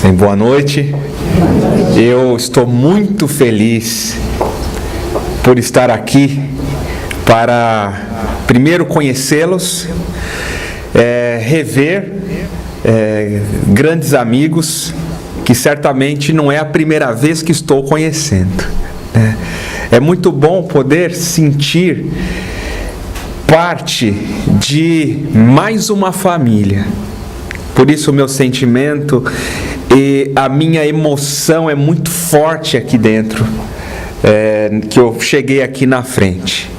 Bem, boa noite. Eu estou muito feliz por estar aqui para, primeiro, conhecê-los, rever grandes amigos que certamente não é a primeira vez que estou conhecendo. É muito bom poder sentir parte de mais uma família. Por isso o meu sentimento e a minha emoção é muito forte aqui dentro, que eu cheguei aqui na frente.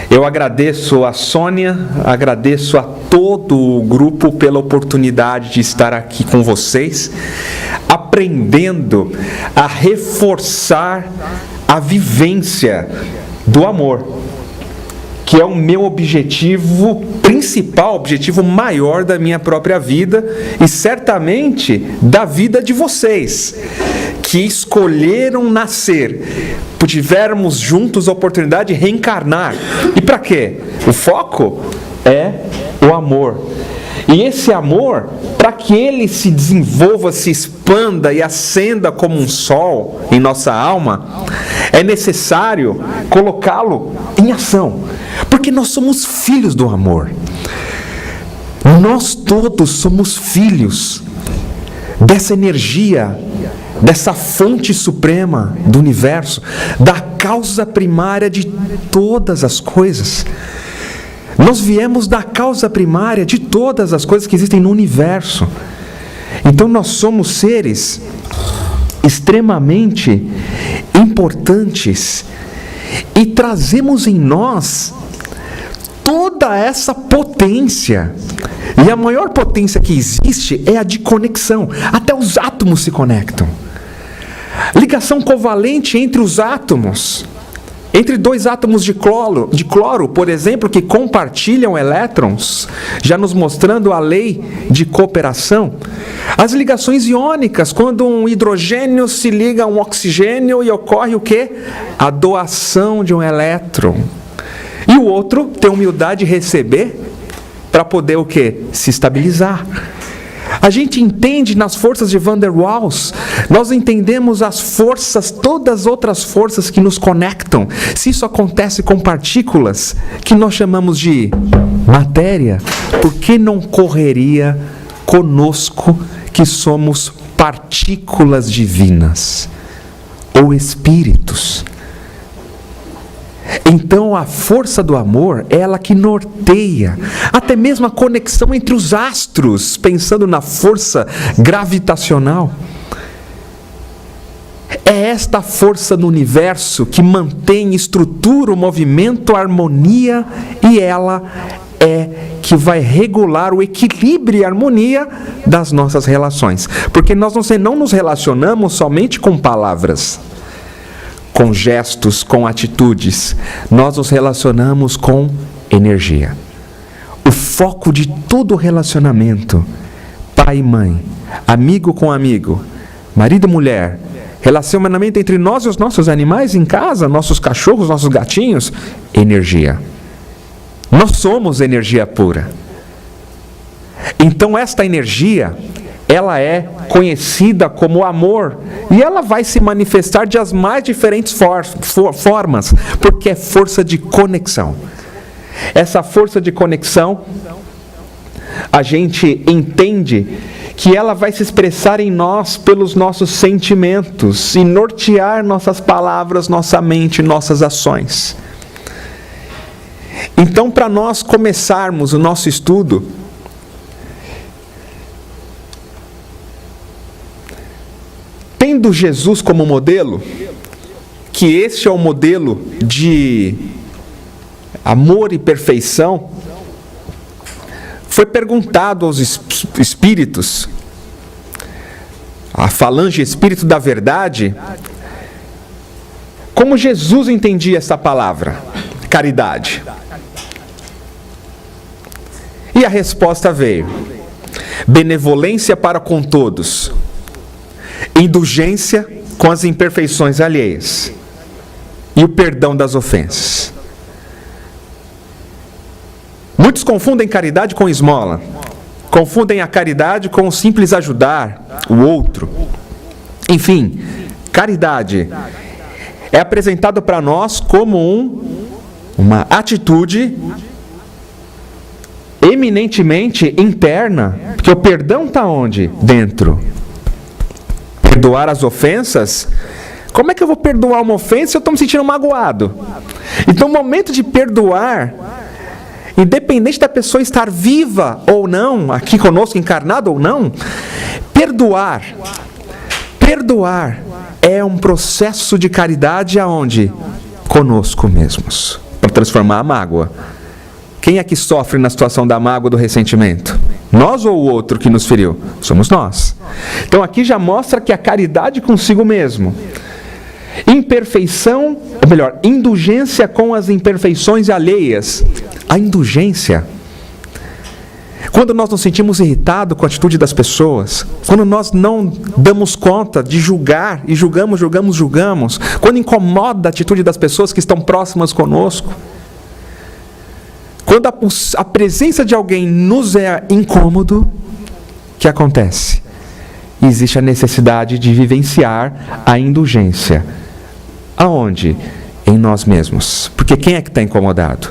Eu agradeço a Sônia, agradeço a todo o grupo pela oportunidade de estar aqui com vocês, aprendendo a reforçar a vivência do amor, que é o meu objetivo principal, objetivo maior da minha própria vida e certamente da vida de vocês, que escolheram nascer, tivermos juntos a oportunidade de reencarnar. E para quê? O foco é o amor. E esse amor, para que ele se desenvolva, se expanda e acenda como um sol em nossa alma, é necessário colocá-lo em ação. Porque nós somos filhos do amor. Nós todos somos filhos dessa energia, dessa fonte suprema do universo, da causa primária de todas as coisas. Nós viemos da causa primária de todas as coisas que existem no universo. Então nós somos seres extremamente importantes e trazemos em nós toda essa potência. E a maior potência que existe é a de conexão. Até os átomos se conectam. Ligação covalente entre os átomos. Entre dois átomos de cloro, por exemplo, que compartilham elétrons, já nos mostrando a lei de cooperação. As ligações iônicas, quando um hidrogênio se liga a um oxigênio e ocorre o quê? A doação de um elétron. E o outro tem humildade de receber para poder o quê? Se estabilizar. A gente entende nas forças de Van der Waals, nós entendemos as forças, todas as outras forças que nos conectam. Se isso acontece com partículas, que nós chamamos de matéria, por que não correria conosco, que somos partículas divinas, ou espíritos? Então a força do amor é ela que norteia, até mesmo a conexão entre os astros, pensando na força gravitacional. É esta força no universo que mantém, estrutura o movimento, a harmonia, e ela é que vai regular o equilíbrio e a harmonia das nossas relações. Porque nós não nos relacionamos somente com palavras, com gestos, com atitudes. Nós nos relacionamos com energia. O foco de todo relacionamento, pai e mãe, amigo com amigo, marido e mulher, relacionamento entre nós e os nossos animais em casa, nossos cachorros, nossos gatinhos, energia. Nós somos energia pura. Então esta energia, ela é conhecida como amor, e ela vai se manifestar de as mais diferentes formas, porque é força de conexão. Essa força de conexão, a gente entende que ela vai se expressar em nós pelos nossos sentimentos e nortear nossas palavras, nossa mente, nossas ações. Então, para nós começarmos o nosso estudo, tendo Jesus como modelo, que este é o modelo de amor e perfeição, foi perguntado aos espíritos, a falange espírito da verdade, como Jesus entendia essa palavra, caridade. E a resposta veio: benevolência para com todos, indulgência com as imperfeições alheias e o perdão das ofensas. Muitos confundem caridade com esmola, Confundem a caridade com o simples ajudar o outro. Enfim, caridade é apresentado para nós como uma atitude eminentemente interna, porque o perdão está onde? Dentro. Perdoar as ofensas. Como é que eu vou perdoar uma ofensa se eu estou me sentindo magoado? Então o momento de perdoar, independente da pessoa estar viva ou não, aqui conosco, encarnada ou não, perdoar é um processo de caridade aonde? Conosco mesmos, para transformar a mágoa. Quem é que sofre na situação da mágoa, do ressentimento? Nós ou o outro que nos feriu? Somos nós. Então aqui já mostra que a caridade consigo mesmo. Imperfeição, ou melhor, indulgência com as imperfeições alheias. A indulgência, quando nós nos sentimos irritados com a atitude das pessoas, quando nós não damos conta de julgar e julgamos, quando incomoda a atitude das pessoas que estão próximas conosco, quando a presença de alguém nos é incômodo, o que acontece? Existe a necessidade de vivenciar a indulgência. Aonde? Em nós mesmos. Porque quem é que está incomodado?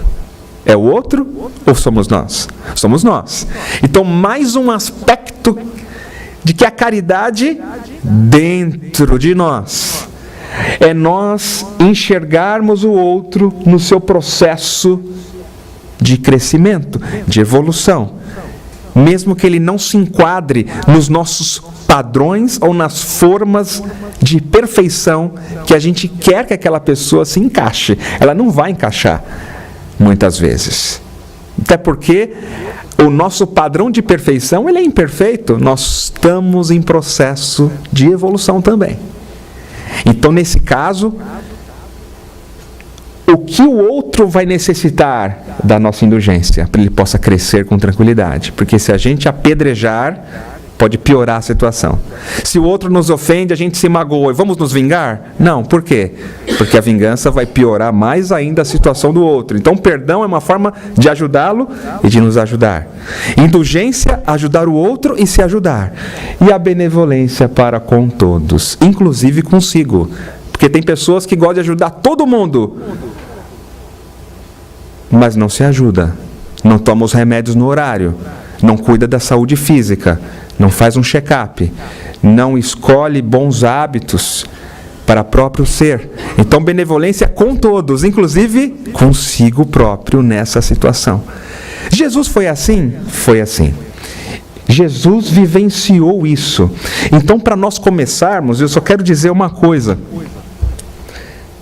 É o outro ou somos nós? Somos nós. Então, mais um aspecto de que a caridade dentro de nós é nós enxergarmos o outro no seu processo de crescimento, de evolução, mesmo que ele não se enquadre nos nossos padrões ou nas formas de perfeição que a gente quer que aquela pessoa se encaixe. Ela não vai encaixar, muitas vezes. Até porque o nosso padrão de perfeição, ele é imperfeito. Nós estamos em processo de evolução também. Então, nesse caso, o que o outro vai necessitar da nossa indulgência para ele possa crescer com tranquilidade? Porque se a gente apedrejar, pode piorar a situação. Se o outro nos ofende, a gente se magoa e vamos nos vingar? Não, por quê? Porque a vingança vai piorar mais ainda a situação do outro. Então, perdão é uma forma de ajudá-lo e de nos ajudar. Indulgência, ajudar o outro e se ajudar. E a benevolência para com todos, inclusive consigo. Porque tem pessoas que gostam de ajudar todo mundo, mas não se ajuda, não toma os remédios no horário, não cuida da saúde física, não faz um check-up, não escolhe bons hábitos para próprio ser. Então, benevolência com todos, inclusive consigo próprio nessa situação. Jesus foi assim? Foi assim. Jesus vivenciou isso. Então, para nós começarmos, eu só quero dizer uma coisa.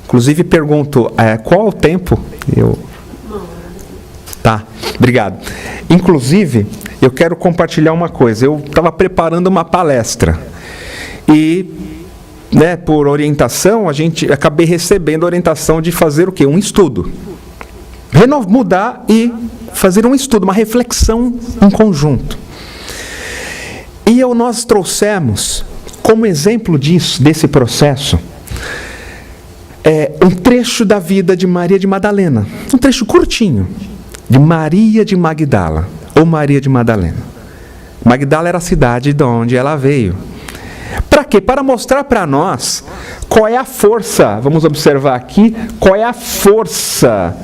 Inclusive pergunto, qual é o tempo? Tá, obrigado. Inclusive, eu quero compartilhar uma coisa. Eu estava preparando uma palestra e, por orientação, acabei recebendo a orientação de fazer o quê? Um estudo. Mudar e fazer um estudo, uma reflexão em conjunto. E nós trouxemos, como exemplo desse processo, um trecho da vida de Maria de Madalena, um trecho curtinho, de Maria de Magdala, ou Maria de Madalena. Magdala era a cidade de onde ela veio. Para quê? Para mostrar para nós qual é a força, vamos observar aqui, qual é a força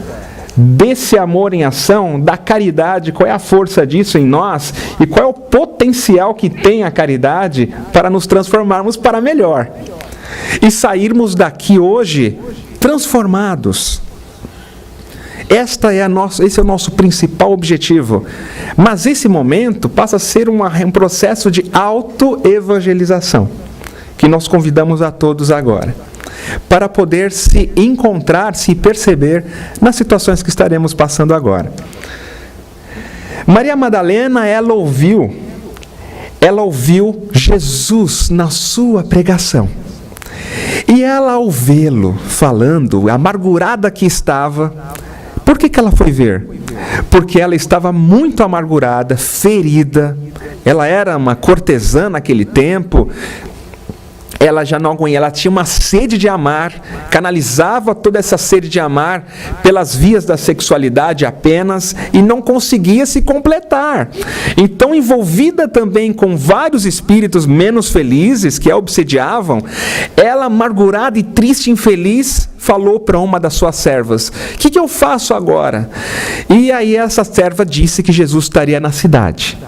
desse amor em ação, da caridade, qual é a força disso em nós, e qual é o potencial que tem a caridade para nos transformarmos para melhor. E sairmos daqui hoje transformados. Esse é o nosso principal objetivo. Mas esse momento passa a ser um processo de autoevangelização, que nós convidamos a todos agora, para poder se encontrar, se perceber nas situações que estaremos passando agora. Maria Madalena, ela ouviu Jesus na sua pregação. E ela, ao vê-lo falando, amargurada que estava, por que ela foi ver? Porque ela estava muito amargurada, ferida. Ela era uma cortesã naquele tempo. ela já não aguentava, ela tinha uma sede de amar, canalizava toda essa sede de amar pelas vias da sexualidade apenas e não conseguia se completar. Então, envolvida também com vários espíritos menos felizes que a obsediavam, ela, amargurada e triste, infeliz, falou para uma das suas servas: o que eu faço agora? E aí essa serva disse que Jesus estaria na cidade.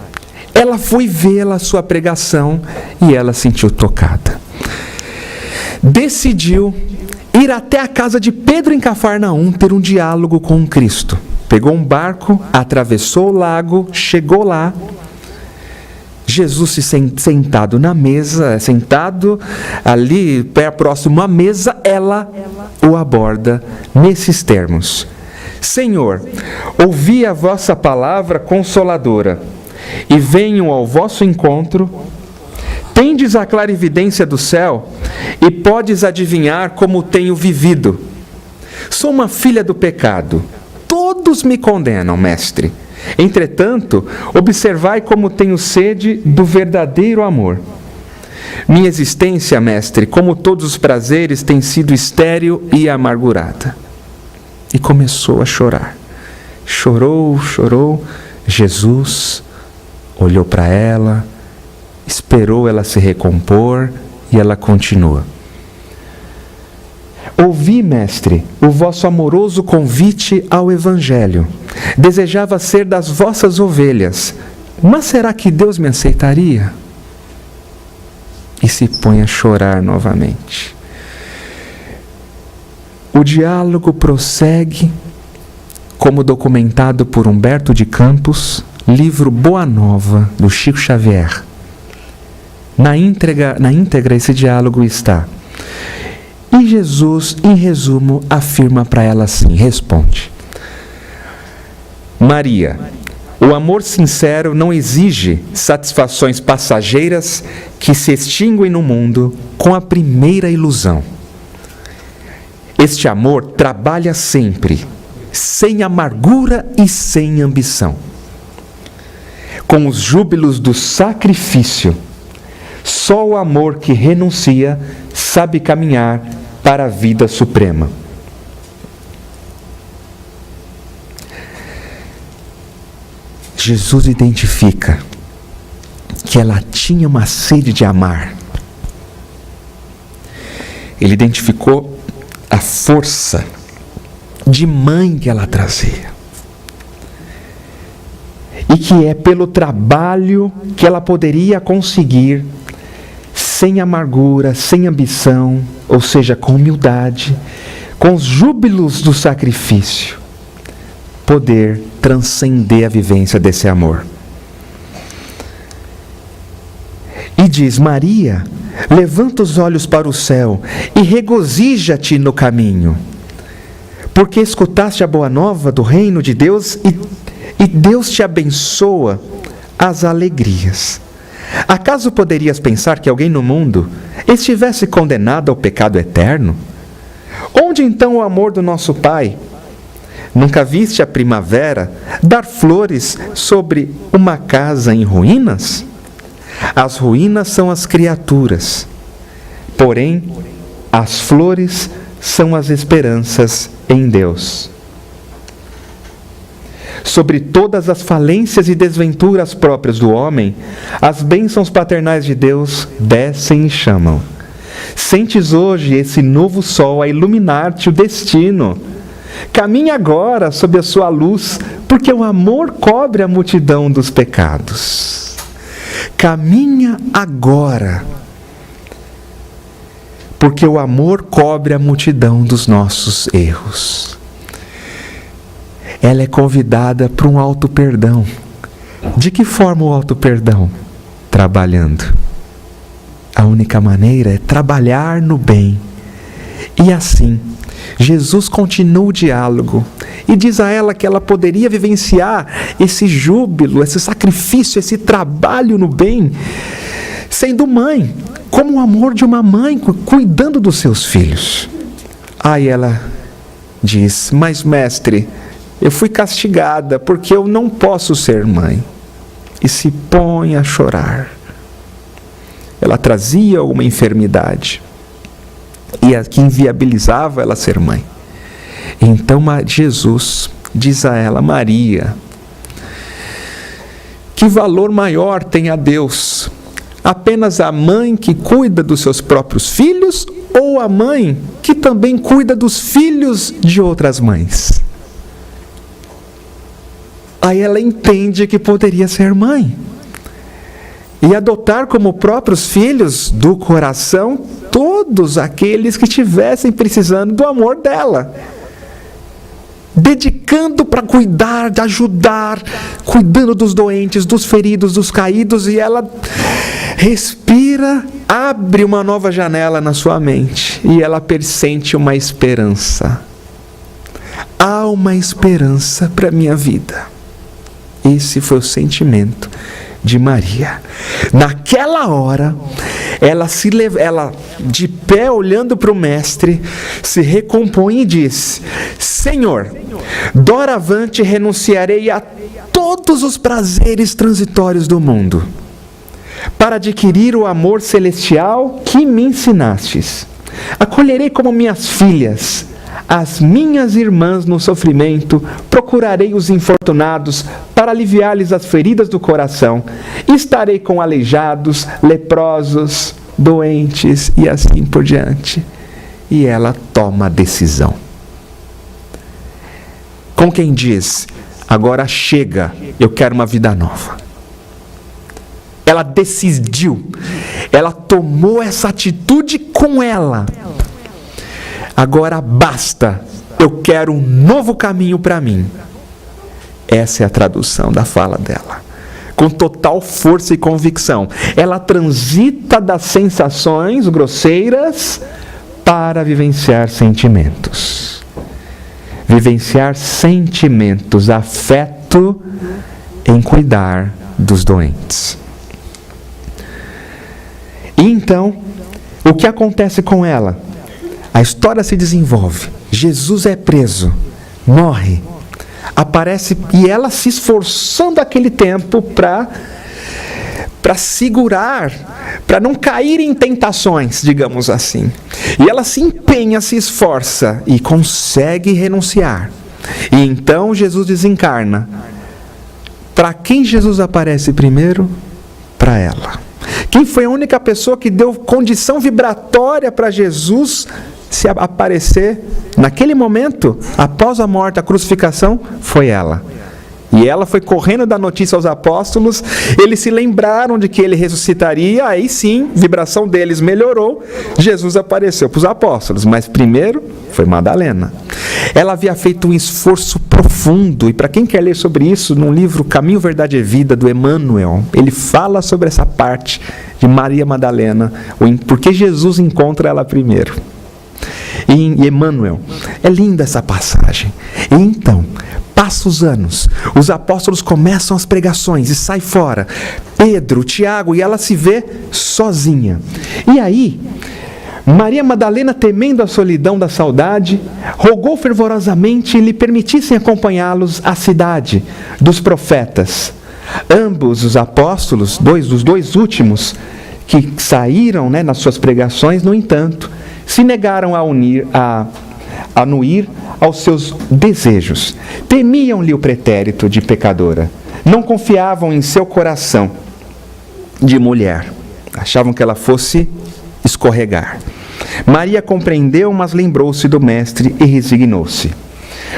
Ela foi vê-la, a sua pregação, e ela sentiu tocada. Decidiu ir até a casa de Pedro em Cafarnaum ter um diálogo com Cristo. Pegou um barco, atravessou o lago, chegou lá. Jesus se sentado na mesa, sentado ali próximo à mesa, ela o aborda nesses termos: Senhor, ouvi a vossa palavra consoladora e venho ao vosso encontro. Tendes a clarividência do céu e podes adivinhar como tenho vivido. Sou uma filha do pecado. Todos me condenam, mestre. Entretanto, observai como tenho sede do verdadeiro amor. Minha existência, mestre, como todos os prazeres, tem sido estéril e amargurada. E começou a chorar. Chorou. Jesus olhou para ela, esperou ela se recompor e ela continua: ouvi, mestre, o vosso amoroso convite ao Evangelho. Desejava ser das vossas ovelhas, mas será que Deus me aceitaria? E se põe a chorar novamente. O diálogo prossegue, como documentado por Humberto de Campos, livro Boa Nova, do Chico Xavier. Na íntegra esse diálogo está. E Jesus, em resumo, afirma para ela assim, responde: Maria, o amor sincero não exige satisfações passageiras que se extinguem no mundo com a primeira ilusão. Este amor trabalha sempre, sem amargura e sem ambição. Com os júbilos do sacrifício, só o amor que renuncia sabe caminhar para a vida suprema. Jesus identifica que ela tinha uma sede de amar. Ele identificou a força de mãe que ela trazia. E que é pelo trabalho que ela poderia conseguir, sem amargura, sem ambição, ou seja, com humildade, com os júbilos do sacrifício, poder transcender a vivência desse amor. E diz: Maria, levanta os olhos para o céu e regozija-te no caminho, porque escutaste a boa nova do reino de Deus e Deus te abençoa as alegrias. Acaso poderias pensar que alguém no mundo estivesse condenado ao pecado eterno? Onde então o amor do nosso Pai? Nunca viste a primavera dar flores sobre uma casa em ruínas? As ruínas são as criaturas, porém as flores são as esperanças em Deus. Sobre todas as falências e desventuras próprias do homem, as bênçãos paternais de Deus descem e chamam. Sentes hoje esse novo sol a iluminar-te o destino. Caminhe agora sob a sua luz, porque o amor cobre a multidão dos pecados. Caminha agora, porque o amor cobre a multidão dos nossos erros. Ela é convidada para um auto-perdão. De que forma o auto-perdão? Trabalhando. A única maneira é trabalhar no bem. E assim, Jesus continua o diálogo e diz a ela que ela poderia vivenciar esse júbilo, esse sacrifício, esse trabalho no bem, sendo mãe, como o amor de uma mãe cuidando dos seus filhos. Aí ela diz: mas mestre, eu fui castigada porque eu não posso ser mãe. E se põe a chorar. ela trazia uma enfermidade e a que inviabilizava ela ser mãe. Então Jesus diz a ela: Maria, que valor maior tem a Deus? Apenas a mãe que cuida dos seus próprios filhos, ou a mãe que também cuida dos filhos de outras mães? Aí ela entende que poderia ser mãe e adotar como próprios filhos do coração todos aqueles que estivessem precisando do amor dela, dedicando para cuidar, de ajudar, cuidando dos doentes, dos feridos, dos caídos. E ela respira, abre uma nova janela na sua mente e ela pressente uma esperança. Há uma esperança para a minha vida. Esse foi o sentimento de Maria. Naquela hora, ela de pé olhando para o mestre, se recompõe e diz: Senhor, doravante renunciarei a todos os prazeres transitórios do mundo, para adquirir o amor celestial que me ensinastes. Acolherei como minhas filhas as minhas irmãs no sofrimento, procurarei os infortunados para aliviar-lhes as feridas do coração, estarei com aleijados, leprosos, doentes e assim por diante. E ela toma a decisão. Com quem diz: agora chega, eu quero uma vida nova. Ela decidiu, ela tomou essa atitude com ela. Agora basta, eu quero um novo caminho para mim. Essa é a tradução da fala dela. Com total força e convicção, ela transita das sensações grosseiras para vivenciar sentimentos. Vivenciar sentimentos, afeto em cuidar dos doentes. E então, o que acontece com ela? A história se desenvolve. Jesus é preso, morre, aparece, e ela se esforçando aquele tempo para segurar, para não cair em tentações, digamos assim. E ela se empenha, se esforça e consegue renunciar. E então Jesus desencarna. Para quem Jesus aparece primeiro? Para ela. Quem foi a única pessoa que deu condição vibratória para Jesus se aparecer naquele momento, após a morte, a crucificação? Foi ela. E ela foi correndo dar notícia aos apóstolos. Eles se lembraram de que ele ressuscitaria. Aí sim, a vibração deles melhorou. Jesus apareceu para os apóstolos, mas primeiro foi Madalena. Ela havia feito um esforço profundo, e para quem quer ler sobre isso, no livro Caminho, Verdade e Vida, do Emmanuel, ele fala sobre essa parte de Maria Madalena, porque Jesus encontra ela primeiro. Em Emmanuel, é linda essa passagem. E então, passa os anos, os apóstolos começam as pregações e sai fora, Pedro, Tiago, e ela se vê sozinha. E aí, Maria Madalena, temendo a solidão da saudade, rogou fervorosamente lhe permitissem acompanhá-los à cidade dos profetas. Ambos os apóstolos, os dois últimos que saíram, nas suas pregações, no entanto, se negaram a anuir aos seus desejos. Temiam-lhe o pretérito de pecadora. Não confiavam em seu coração de mulher. Achavam que ela fosse escorregar. Maria compreendeu, mas lembrou-se do mestre e resignou-se.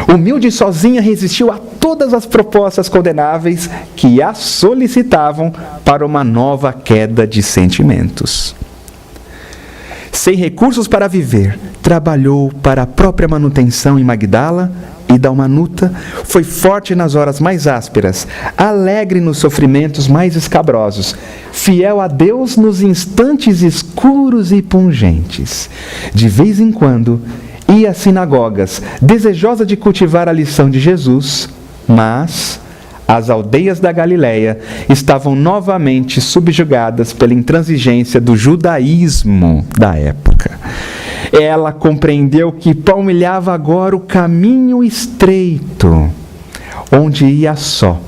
Humilde e sozinha, resistiu a todas as propostas condenáveis que a solicitavam para uma nova queda de sentimentos. Sem recursos para viver, trabalhou para a própria manutenção em Magdala e Dalmanuta, foi forte nas horas mais ásperas, alegre nos sofrimentos mais escabrosos, fiel a Deus nos instantes escuros e pungentes. De vez em quando, ia às sinagogas, desejosa de cultivar a lição de Jesus, mas as aldeias da Galileia estavam novamente subjugadas pela intransigência do judaísmo da época. Ela compreendeu que palmilhava agora o caminho estreito, onde ia só,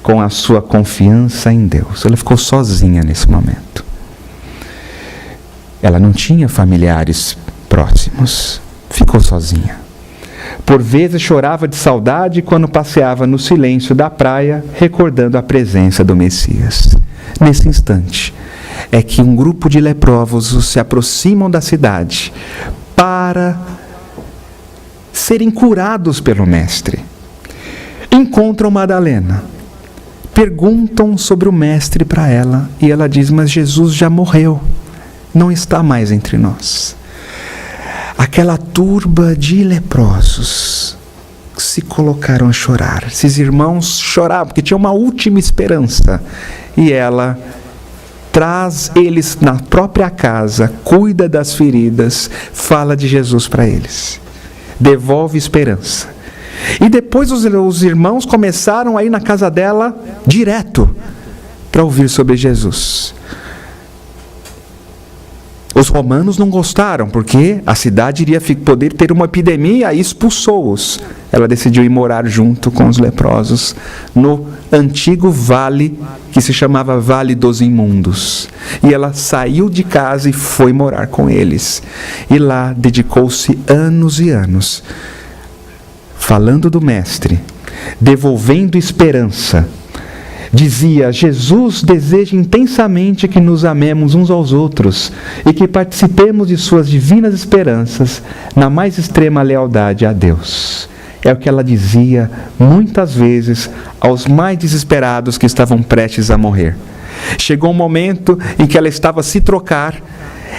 com a sua confiança em Deus. Ela ficou sozinha nesse momento. Ela não tinha familiares próximos. Ficou sozinha. Por vezes chorava de saudade quando passeava no silêncio da praia, recordando a presença do Messias. Nesse instante, é que um grupo de leprosos se aproximam da cidade para serem curados pelo Mestre. Encontram Madalena, perguntam sobre o Mestre para ela, e ela diz: mas Jesus já morreu, não está mais entre nós. Aquela turba de leprosos se colocaram a chorar. Esses irmãos choravam porque tinham uma última esperança. E ela traz eles na própria casa, cuida das feridas, fala de Jesus para eles, devolve esperança. E depois os irmãos começaram a ir na casa dela direto para ouvir sobre Jesus. Os romanos não gostaram, porque a cidade iria poder ter uma epidemia e expulsou-os. Ela decidiu ir morar junto com os leprosos no antigo vale que se chamava Vale dos Imundos. E ela saiu de casa e foi morar com eles. E lá dedicou-se anos e anos, falando do Mestre, devolvendo esperança. Dizia: Jesus deseja intensamente que nos amemos uns aos outros e que participemos de suas divinas esperanças na mais extrema lealdade a Deus. É o que ela dizia muitas vezes aos mais desesperados que estavam prestes a morrer. Chegou um momento em que ela estava a se trocar.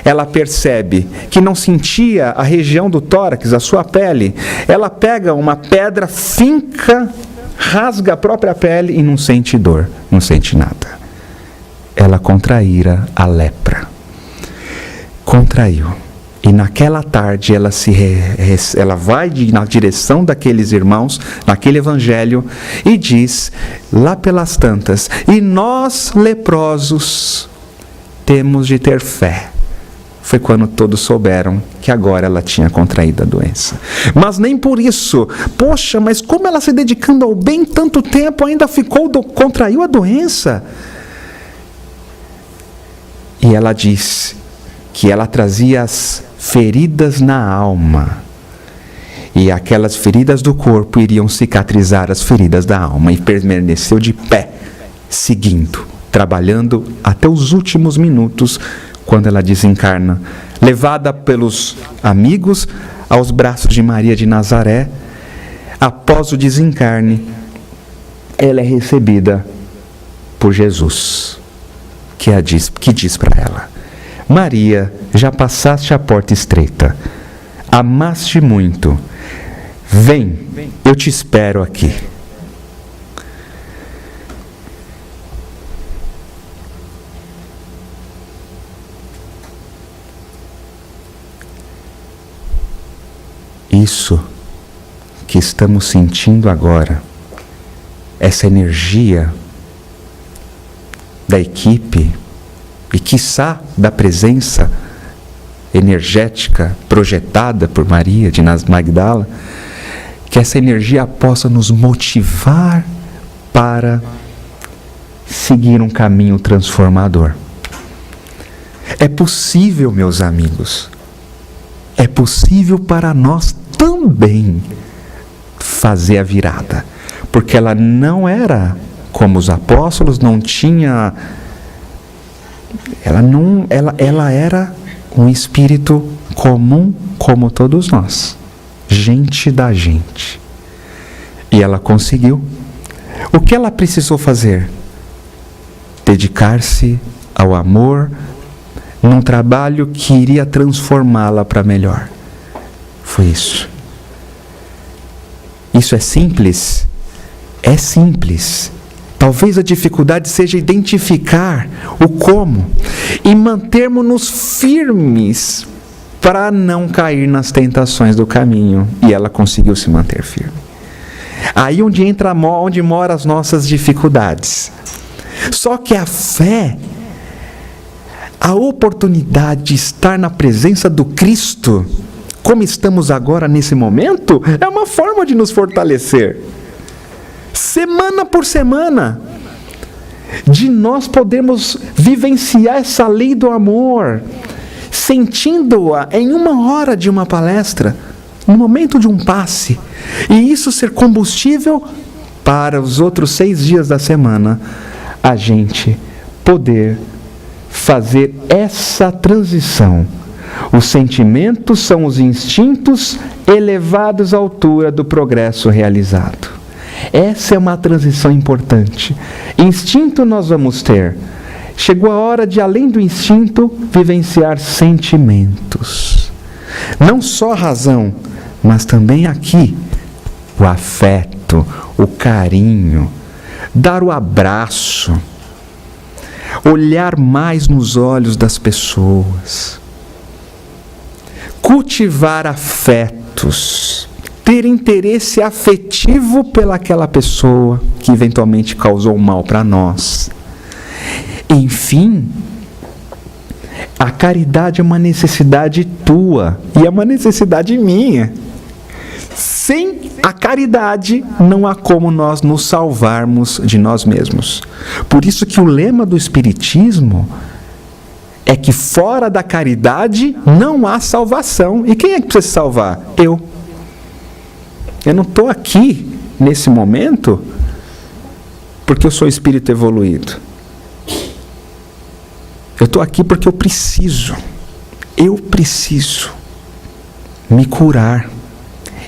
Ela percebe que não sentia a região do tórax, a sua pele. Ela pega uma pedra, finca, rasga a própria pele e não sente dor, não sente nada. Ela contraíra a lepra. Contraiu. E naquela tarde ela vai na direção daqueles irmãos, naquele evangelho, e diz, lá pelas tantas: e nós, leprosos, temos de ter fé. Foi quando todos souberam que agora ela tinha contraído a doença. Mas nem por isso. Poxa, mas como ela se dedicando ao bem tanto tempo ainda contraiu a doença? E ela diz que ela trazia as feridas na alma. E aquelas feridas do corpo iriam cicatrizar as feridas da alma. E permaneceu de pé, seguindo, trabalhando até os últimos minutos, quando ela desencarna, levada pelos amigos aos braços de Maria de Nazaré. Após o desencarne, ela é recebida por Jesus, que diz para ela: Maria, já passaste a porta estreita, amaste muito, vem, eu te espero aqui. Isso que estamos sentindo agora, essa energia da equipe e quiçá da presença energética projetada por Maria de Magdala, que essa energia possa nos motivar para seguir um caminho transformador. É possível, meus amigos, é possível para nós também fazer a virada, porque ela não era como os apóstolos, não tinha, ela era um espírito comum como todos nós, gente da gente, e ela conseguiu. O que ela precisou fazer? Dedicar-se ao amor, num trabalho que iria transformá-la para melhor. Foi isso. Isso é simples? É simples. Talvez a dificuldade seja identificar o como e mantermos-nos firmes para não cair nas tentações do caminho. E ela conseguiu se manter firme. Aí onde moram as nossas dificuldades. Só que a fé, a oportunidade de estar na presença do Cristo, como estamos agora nesse momento, é uma forma de nos fortalecer. Semana por semana, de nós podemos vivenciar essa lei do amor, sentindo-a em 1 hora de uma palestra, no momento de um passe, e isso ser combustível para os outros 6 dias da semana, a gente poder fazer essa transição. Os sentimentos são os instintos elevados à altura do progresso realizado. Essa é uma transição importante. Instinto nós vamos ter. Chegou a hora de, além do instinto, vivenciar sentimentos. Não só a razão, mas também aqui o afeto, o carinho, dar o abraço, olhar mais nos olhos das pessoas, cultivar afetos, ter interesse afetivo pelaquela pessoa que eventualmente causou mal para nós. Enfim, a caridade é uma necessidade tua e é uma necessidade minha. Sem a caridade, não há como nós nos salvarmos de nós mesmos. Por isso que o lema do Espiritismo é que fora da caridade não há salvação. E quem é que precisa se salvar? Eu. Eu não estou aqui, nesse momento, porque eu sou espírito evoluído. Eu estou aqui porque eu preciso me curar.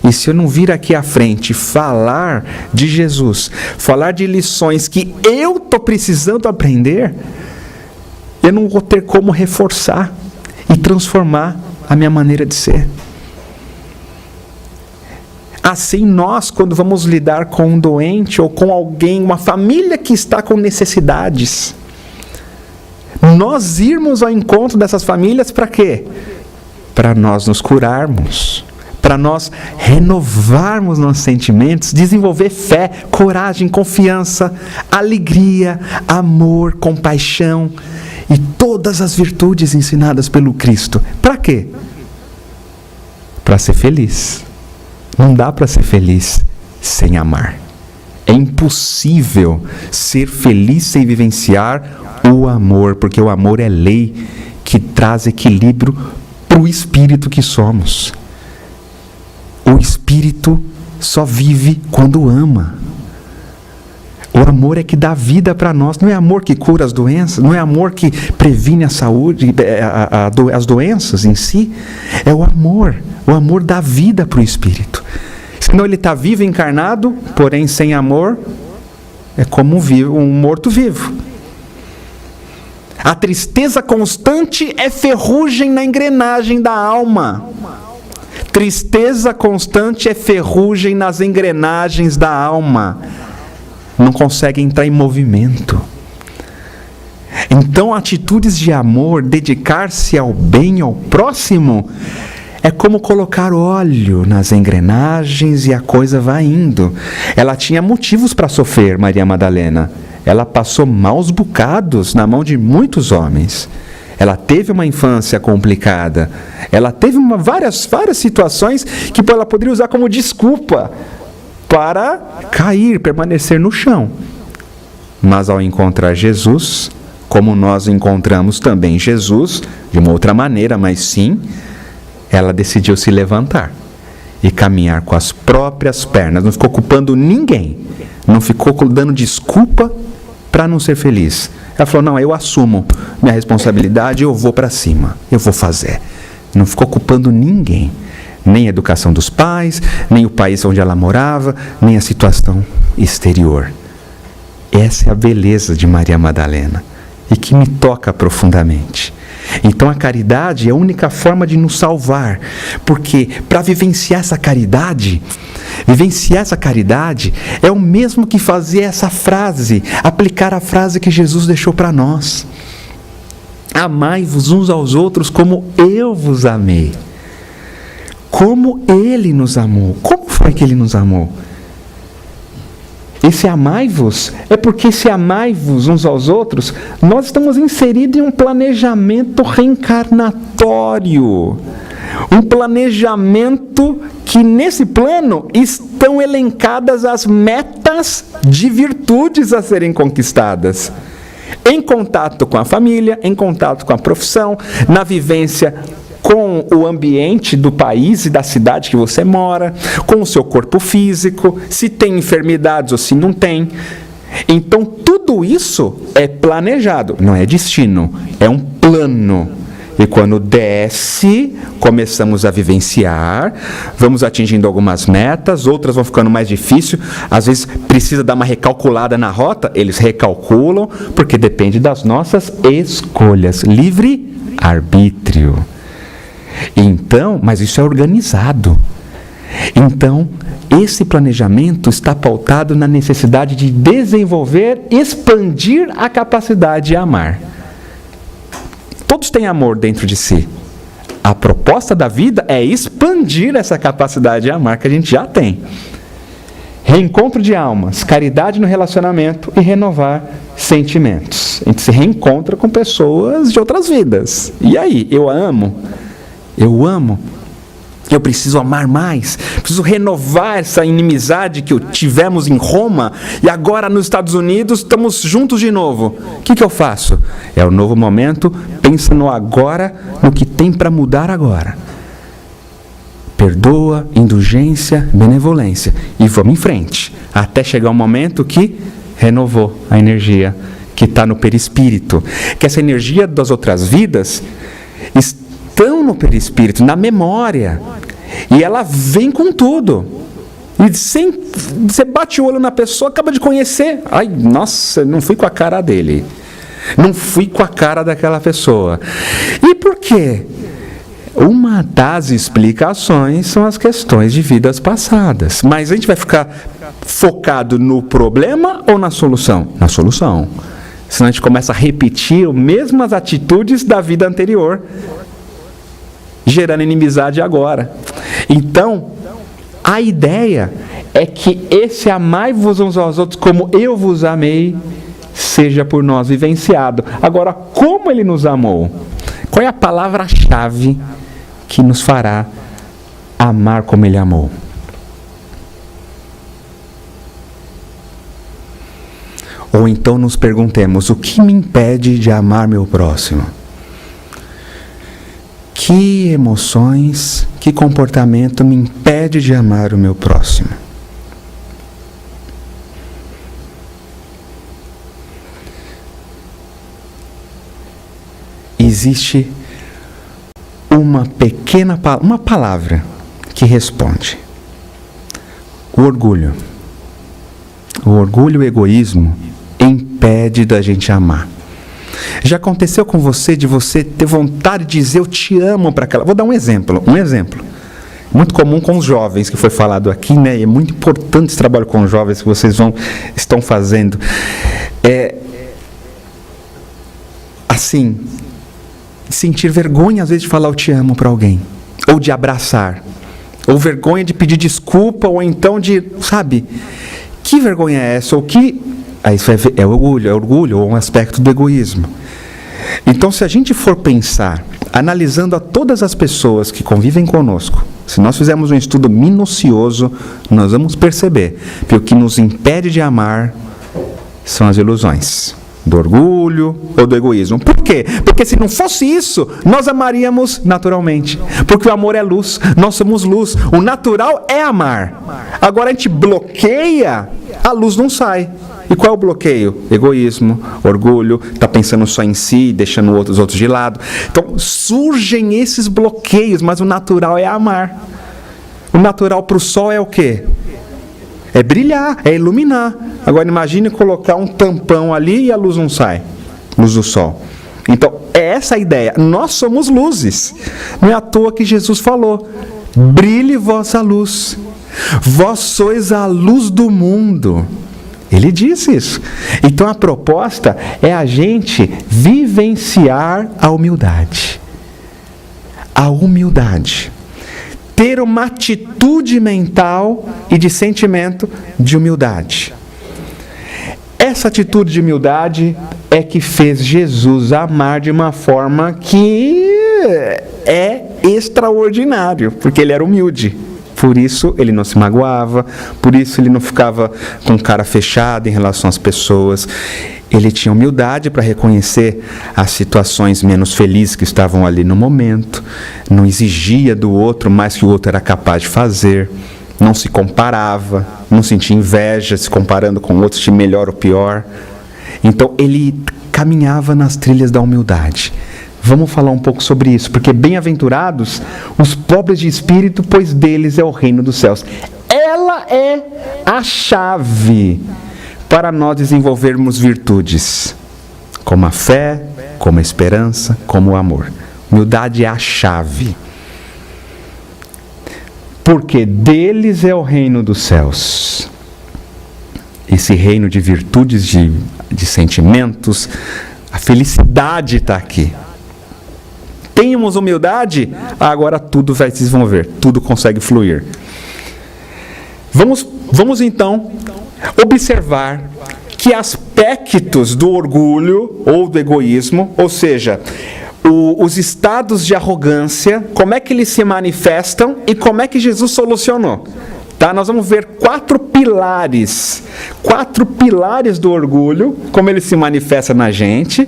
E se eu não vir aqui à frente falar de Jesus, falar de lições que eu estou precisando aprender, eu não vou ter como reforçar e transformar a minha maneira de ser. Assim nós, quando vamos lidar com um doente ou com alguém, uma família que está com necessidades, nós irmos ao encontro dessas famílias para quê? Para nós nos curarmos, para nós renovarmos nossos sentimentos, desenvolver fé, coragem, confiança, alegria, amor, compaixão e todas as virtudes ensinadas pelo Cristo. Para quê? Para ser feliz. Não dá para ser feliz sem amar. É impossível ser feliz sem vivenciar o amor, porque o amor é lei que traz equilíbrio para o espírito que somos. O espírito só vive quando ama. O amor é que dá vida para nós. Não é amor que cura as doenças, não é amor que previne a saúde, as doenças em si. É o amor. O amor dá vida para o espírito. Senão ele está vivo, encarnado, porém sem amor, é como um morto-vivo. A tristeza constante é ferrugem na engrenagem da alma. Tristeza constante é ferrugem nas engrenagens da alma. Não consegue entrar em movimento. Então, atitudes de amor, dedicar-se ao bem, ao próximo, é como colocar óleo nas engrenagens e a coisa vai indo. Ela tinha motivos para sofrer, Maria Madalena. Ela passou maus bocados na mão de muitos homens. Ela teve uma infância complicada. Ela teve várias situações que ela poderia usar como desculpa para cair, permanecer no chão. Mas ao encontrar Jesus, como nós encontramos também Jesus, de uma outra maneira, mas sim, ela decidiu se levantar e caminhar com as próprias pernas. Não ficou culpando ninguém. Não ficou dando desculpa para não ser feliz. Ela falou, não, eu assumo minha responsabilidade, eu vou para cima, eu vou fazer. Não ficou culpando ninguém. Nem a educação dos pais, nem o país onde ela morava, nem a situação exterior. Essa é a beleza de Maria Madalena e que me toca profundamente. Então a caridade é a única forma de nos salvar, porque para vivenciar essa caridade é o mesmo que fazer essa frase, aplicar a frase que Jesus deixou para nós. Amai-vos uns aos outros como eu vos amei. Como Ele nos amou. Como foi que Ele nos amou? Esse amai-vos é porque esse amai-vos uns aos outros, nós estamos inseridos em um planejamento reencarnatório. Um planejamento que nesse plano estão elencadas as metas de virtudes a serem conquistadas. Em contato com a família, em contato com a profissão, na vivência com o ambiente do país e da cidade que você mora, com o seu corpo físico, se tem enfermidades ou se não tem. Então, tudo isso é planejado, não é destino, é um plano. E quando desce, começamos a vivenciar, vamos atingindo algumas metas, outras vão ficando mais difíceis, às vezes precisa dar uma recalculada na rota, eles recalculam, porque depende das nossas escolhas, livre-arbítrio. Então, mas isso é organizado. Então, esse planejamento está pautado na necessidade de desenvolver, expandir a capacidade de amar. Todos têm amor dentro de si. A proposta da vida é expandir essa capacidade de amar que a gente já tem. Reencontro de almas, caridade no relacionamento e renovar sentimentos. A gente se reencontra com pessoas de outras vidas. E aí, eu amo? Eu preciso amar mais, preciso renovar essa inimizade que tivemos em Roma e agora nos Estados Unidos estamos juntos de novo. O que eu faço? É o novo momento, pensa no agora, no que tem para mudar agora. Perdoa, indulgência, benevolência e vamos em frente, até chegar um momento que renovou a energia que está no perispírito, que essa energia das outras vidas estão no perispírito, na memória, e ela vem com tudo. E você bate o olho na pessoa, acaba de conhecer. Ai, nossa, não fui com a cara dele. Não fui com a cara daquela pessoa. E por quê? Uma das explicações são as questões de vidas passadas. Mas a gente vai ficar focado no problema ou na solução? Na solução. Senão a gente começa a repetir as mesmas atitudes da vida anterior, gerando inimizade agora. Então, a ideia é que esse amai-vos uns aos outros como eu vos amei, seja por nós vivenciado. Agora, como ele nos amou? Qual é a palavra-chave que nos fará amar como ele amou? Ou então nos perguntemos, o que me impede de amar meu próximo? Que emoções, que comportamento me impede de amar o meu próximo? Existe uma palavra que responde. O orgulho. O orgulho e o egoísmo impede da gente amar. Já aconteceu com você de você ter vontade de dizer eu te amo para aquela... Vou dar um exemplo. Muito comum com os jovens, que foi falado aqui, né? E é muito importante esse trabalho com os jovens que vocês estão fazendo. Assim, sentir vergonha às vezes de falar eu te amo para alguém, ou de abraçar, ou vergonha de pedir desculpa, ou então de, sabe, que vergonha é essa? Ou que... isso é orgulho, ou um aspecto do egoísmo. Então, se a gente for pensar, analisando a todas as pessoas que convivem conosco, se nós fizermos um estudo minucioso, nós vamos perceber que o que nos impede de amar são as ilusões do orgulho ou do egoísmo. Por quê? Porque se não fosse isso, nós amaríamos naturalmente. Porque o amor é luz, nós somos luz. O natural é amar. Agora a gente bloqueia, a luz não sai. E qual é o bloqueio? Egoísmo, orgulho, está pensando só em si, deixando os outros de lado. Então surgem esses bloqueios, mas o natural é amar. O natural para o sol é o quê? É brilhar, é iluminar. Agora imagine colocar um tampão ali e a luz não sai. Luz do sol. Então, é essa a ideia. Nós somos luzes. Não é à toa que Jesus falou: brilhe vossa luz. Vós sois a luz do mundo. Ele disse isso. Então a proposta é a gente vivenciar a humildade. A humildade. Ter uma atitude mental e de sentimento de humildade. Essa atitude de humildade é que fez Jesus amar de uma forma que é extraordinário, porque ele era humilde. Por isso ele não se magoava, por isso ele não ficava com cara fechada em relação às pessoas. Ele tinha humildade para reconhecer as situações menos felizes que estavam ali no momento, não exigia do outro mais que o outro era capaz de fazer, não se comparava, não sentia inveja se comparando com outros de melhor ou pior. Então ele caminhava nas trilhas da humildade. Vamos falar um pouco sobre isso, porque bem-aventurados os pobres de espírito, pois deles é o reino dos céus. Ela é a chave para nós desenvolvermos virtudes, como a fé, como a esperança, como o amor. Humildade é a chave. Porque deles é o reino dos céus. Esse reino de virtudes, de sentimentos, a felicidade está aqui. Tenhamos humildade, agora tudo vai se desenvolver, tudo consegue fluir. Vamos então observar que aspectos do orgulho ou do egoísmo, ou seja, os estados de arrogância, como é que eles se manifestam e como é que Jesus solucionou. Tá? Nós vamos ver 4 pilares do orgulho, como ele se manifesta na gente.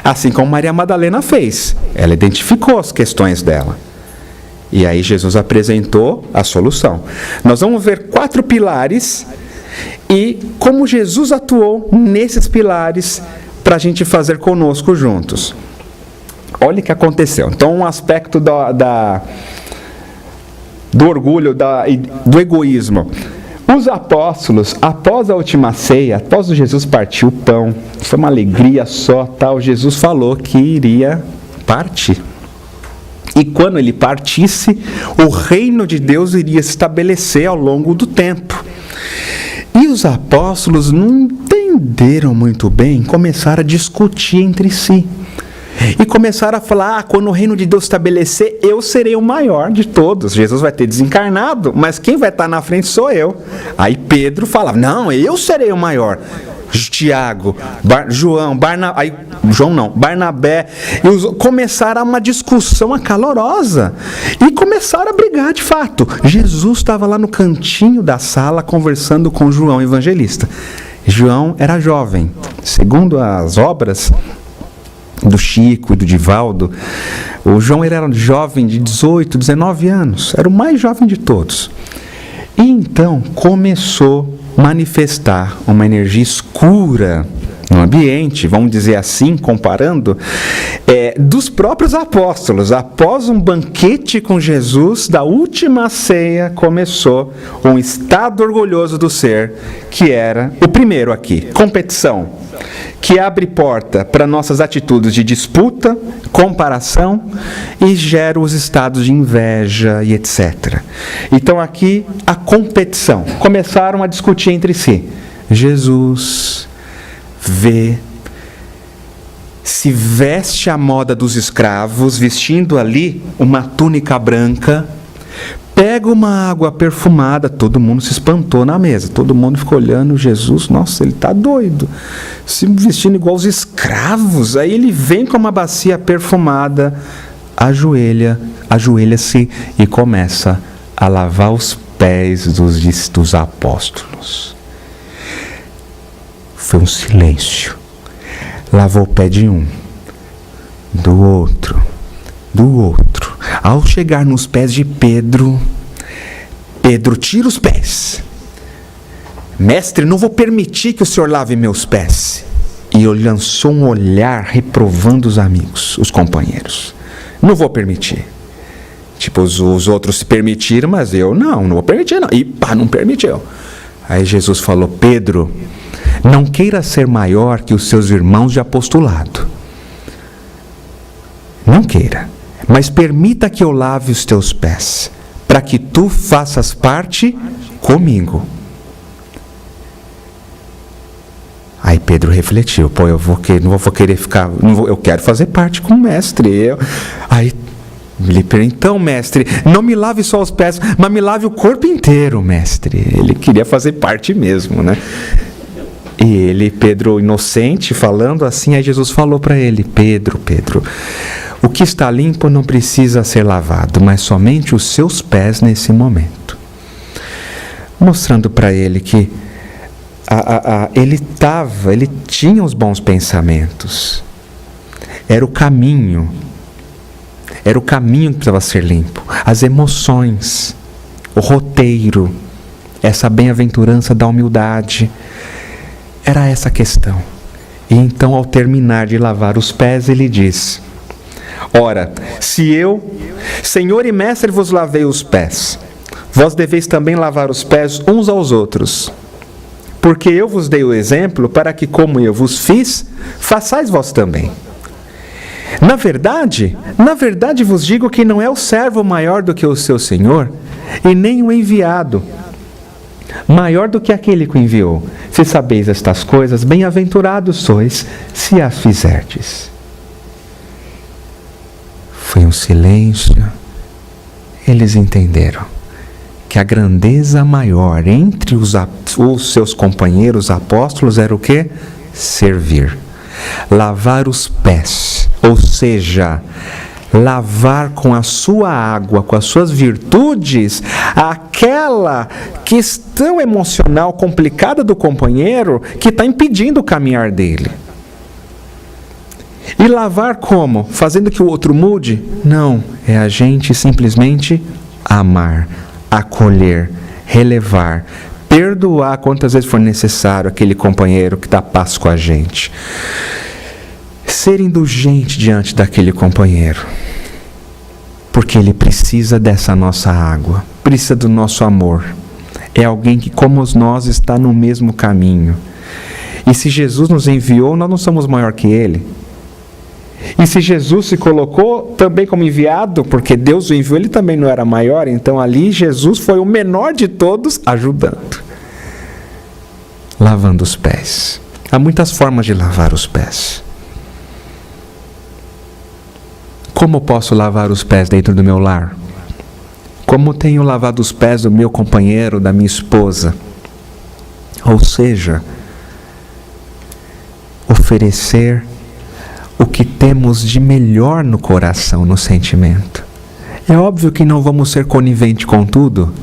Assim como Maria Madalena fez. Ela identificou as questões dela. E aí Jesus apresentou a solução. Nós vamos ver 4 pilares e como Jesus atuou nesses pilares para a gente fazer conosco juntos. Olha o que aconteceu. Então, um aspecto do orgulho, do egoísmo. Os apóstolos, após a última ceia, após Jesus partir o pão, foi uma alegria só, tal, Jesus falou que iria partir. E quando ele partisse, o reino de Deus iria se estabelecer ao longo do tempo. E os apóstolos não entenderam muito bem, começaram a discutir entre si. E começaram a falar, quando o reino de Deus estabelecer, eu serei o maior de todos. Jesus vai ter desencarnado, mas quem vai estar na frente sou eu. Aí Pedro falava, não, eu serei o maior. Tiago, Barnabé, começaram uma discussão acalorosa e começaram a brigar de fato. Jesus estava lá no cantinho da sala conversando com João Evangelista. João era jovem, segundo as obras do Chico e do Divaldo, o João era um jovem de 18, 19 anos, era o mais jovem de todos. E então começou a manifestar uma energia escura no ambiente, vamos dizer assim, comparando, dos próprios apóstolos. Após um banquete com Jesus, da última ceia, começou um estado orgulhoso do ser, que era o primeiro aqui, competição, que abre porta para nossas atitudes de disputa, comparação e gera os estados de inveja e etc. Então aqui a competição. Começaram a discutir entre si. Jesus se veste à moda dos escravos, vestindo ali uma túnica branca, pega uma água perfumada, todo mundo se espantou na mesa, todo mundo ficou olhando Jesus, nossa, ele está doido, se vestindo igual os escravos. Aí ele vem com uma bacia perfumada, ajoelha-se e começa a lavar os pés dos apóstolos. Foi um silêncio. Lavou o pé de um, do outro. Ao chegar nos pés de Pedro tira os pés. Mestre, não vou permitir que o senhor lave meus pés. E ele lançou um olhar reprovando os amigos, os companheiros. Não vou permitir. Tipo, os outros se permitiram, mas eu não vou permitir não. E não permitiu. Aí Jesus falou, Pedro, não queira ser maior que os seus irmãos de apostolado. Não queira, mas permita que eu lave os teus pés, para que tu faças parte comigo. Aí Pedro refletiu, eu não vou querer ficar, eu quero fazer parte com o mestre. Aí ele perguntou, então mestre, não me lave só os pés, mas me lave o corpo inteiro, mestre. Ele queria fazer parte mesmo, né? E Pedro inocente, falando assim, aí Jesus falou para ele, Pedro, O que está limpo não precisa ser lavado, mas somente os seus pés nesse momento. Mostrando para ele que ele tinha os bons pensamentos. Era o caminho que precisava ser limpo. As emoções, o roteiro, essa bem-aventurança da humildade. Era essa a questão. E então, ao terminar de lavar os pés, ele diz: ora, se eu, Senhor e Mestre, vos lavei os pés, vós deveis também lavar os pés uns aos outros. Porque eu vos dei o exemplo, para que, como eu vos fiz, façais vós também. Na verdade vos digo que não é o servo maior do que o seu senhor, e nem o enviado maior do que aquele que o enviou. Se sabeis estas coisas, bem-aventurados sois, se as fizerdes. Foi um silêncio. Eles entenderam que a grandeza maior entre os seus companheiros apóstolos era o quê? Servir. Lavar os pés, ou seja, lavar com a sua água, com as suas virtudes, aquela questão emocional complicada do companheiro que está impedindo o caminhar dele. E lavar como? Fazendo que o outro mude? Não, é a gente simplesmente amar, acolher, relevar, perdoar quantas vezes for necessário aquele companheiro que está a passo com a gente. Ser indulgente diante daquele companheiro, porque ele precisa dessa nossa água, precisa do nosso amor. É alguém que, como nós, está no mesmo caminho. E se Jesus nos enviou, nós não somos maior que ele. E se Jesus se colocou também como enviado, porque Deus o enviou, ele também não era maior, então ali Jesus foi o menor de todos, ajudando. Lavando os pés. Há muitas formas de lavar os pés. Como posso lavar os pés dentro do meu lar? Como tenho lavado os pés do meu companheiro, da minha esposa? Ou seja, oferecer o que temos de melhor no coração, no sentimento. É óbvio que não vamos ser coniventes com tudo,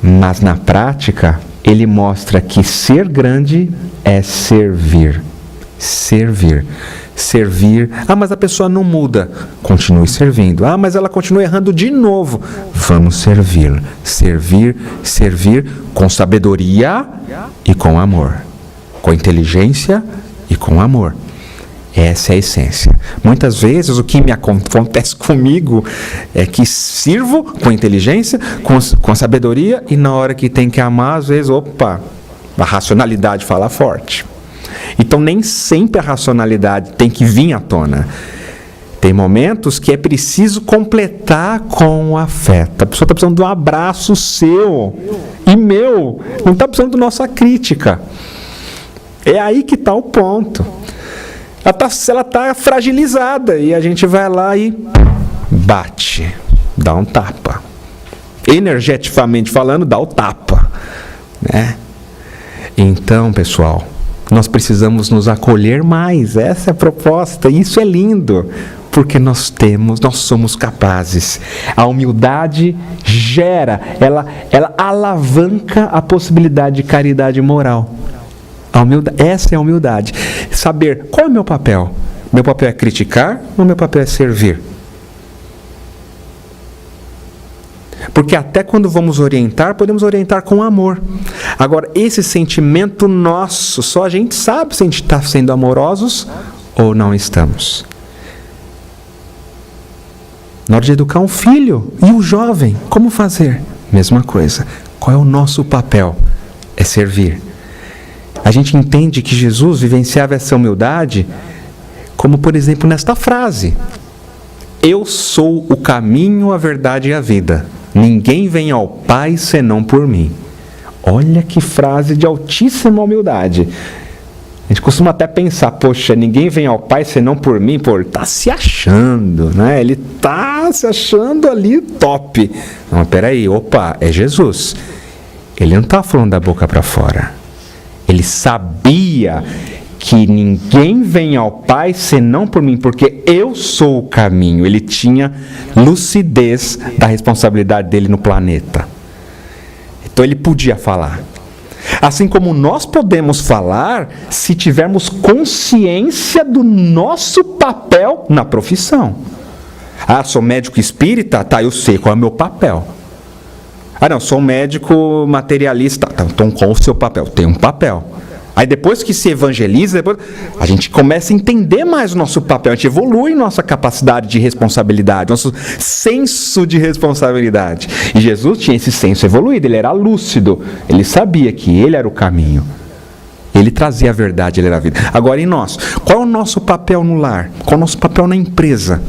mas na prática, ele mostra que ser grande é servir. Servir. Servir. Ah, mas a pessoa não muda. Continue servindo. Ah, mas ela continua errando de novo. Vamos servir. Servir, servir com sabedoria e com amor. Com inteligência e com amor. Essa é a essência. Muitas vezes o que me acontece comigo é que sirvo com inteligência, com sabedoria, e na hora que tem que amar, às vezes, a racionalidade fala forte. Então nem sempre a racionalidade tem que vir à tona. Tem momentos que é preciso completar com o afeto. A pessoa está precisando de um abraço seu e meu, não está precisando da nossa crítica. É aí que está o ponto. Ela está fragilizada e a gente vai lá e bate, dá um tapa. Energeticamente falando, dá o tapa, né? Então, pessoal, nós precisamos nos acolher mais. Essa é a proposta. Isso é lindo, porque nós somos capazes. A humildade gera, ela alavanca a possibilidade de caridade moral. Essa é a humildade. Saber qual é o meu papel. Meu papel é criticar ou meu papel é servir? Porque até quando vamos orientar, podemos orientar com amor. Agora, esse sentimento nosso, só a gente sabe se a gente está sendo amorosos ou não estamos. Na hora de educar um filho e um jovem, como fazer? Mesma coisa. Qual é o nosso papel? É servir. A gente entende que Jesus vivenciava essa humildade, como por exemplo nesta frase: eu sou o caminho, a verdade e a vida. Ninguém vem ao Pai senão por mim. Olha que frase de altíssima humildade. A gente costuma até pensar, poxa, ninguém vem ao Pai senão por mim. Pô, ele está se achando, né? Ele está se achando ali top. Não, mas peraí, é Jesus. Ele não está falando da boca para fora. Ele sabia que ninguém vem ao Pai senão por mim, porque eu sou o caminho. Ele tinha lucidez da responsabilidade dele no planeta. Então ele podia falar. Assim como nós podemos falar se tivermos consciência do nosso papel na profissão. Ah, sou médico espírita? Tá, eu sei qual é o meu papel. Ah, não, sou médico materialista. Tá, então qual o seu papel? Tem um papel. Aí depois que se evangeliza, a gente começa a entender mais o nosso papel, a gente evolui nossa capacidade de responsabilidade, nosso senso de responsabilidade. E Jesus tinha esse senso evoluído, ele era lúcido, ele sabia que ele era o caminho. Ele trazia a verdade, ele era a vida. Agora e nós? Qual é o nosso papel no lar? Qual é o nosso papel na empresa?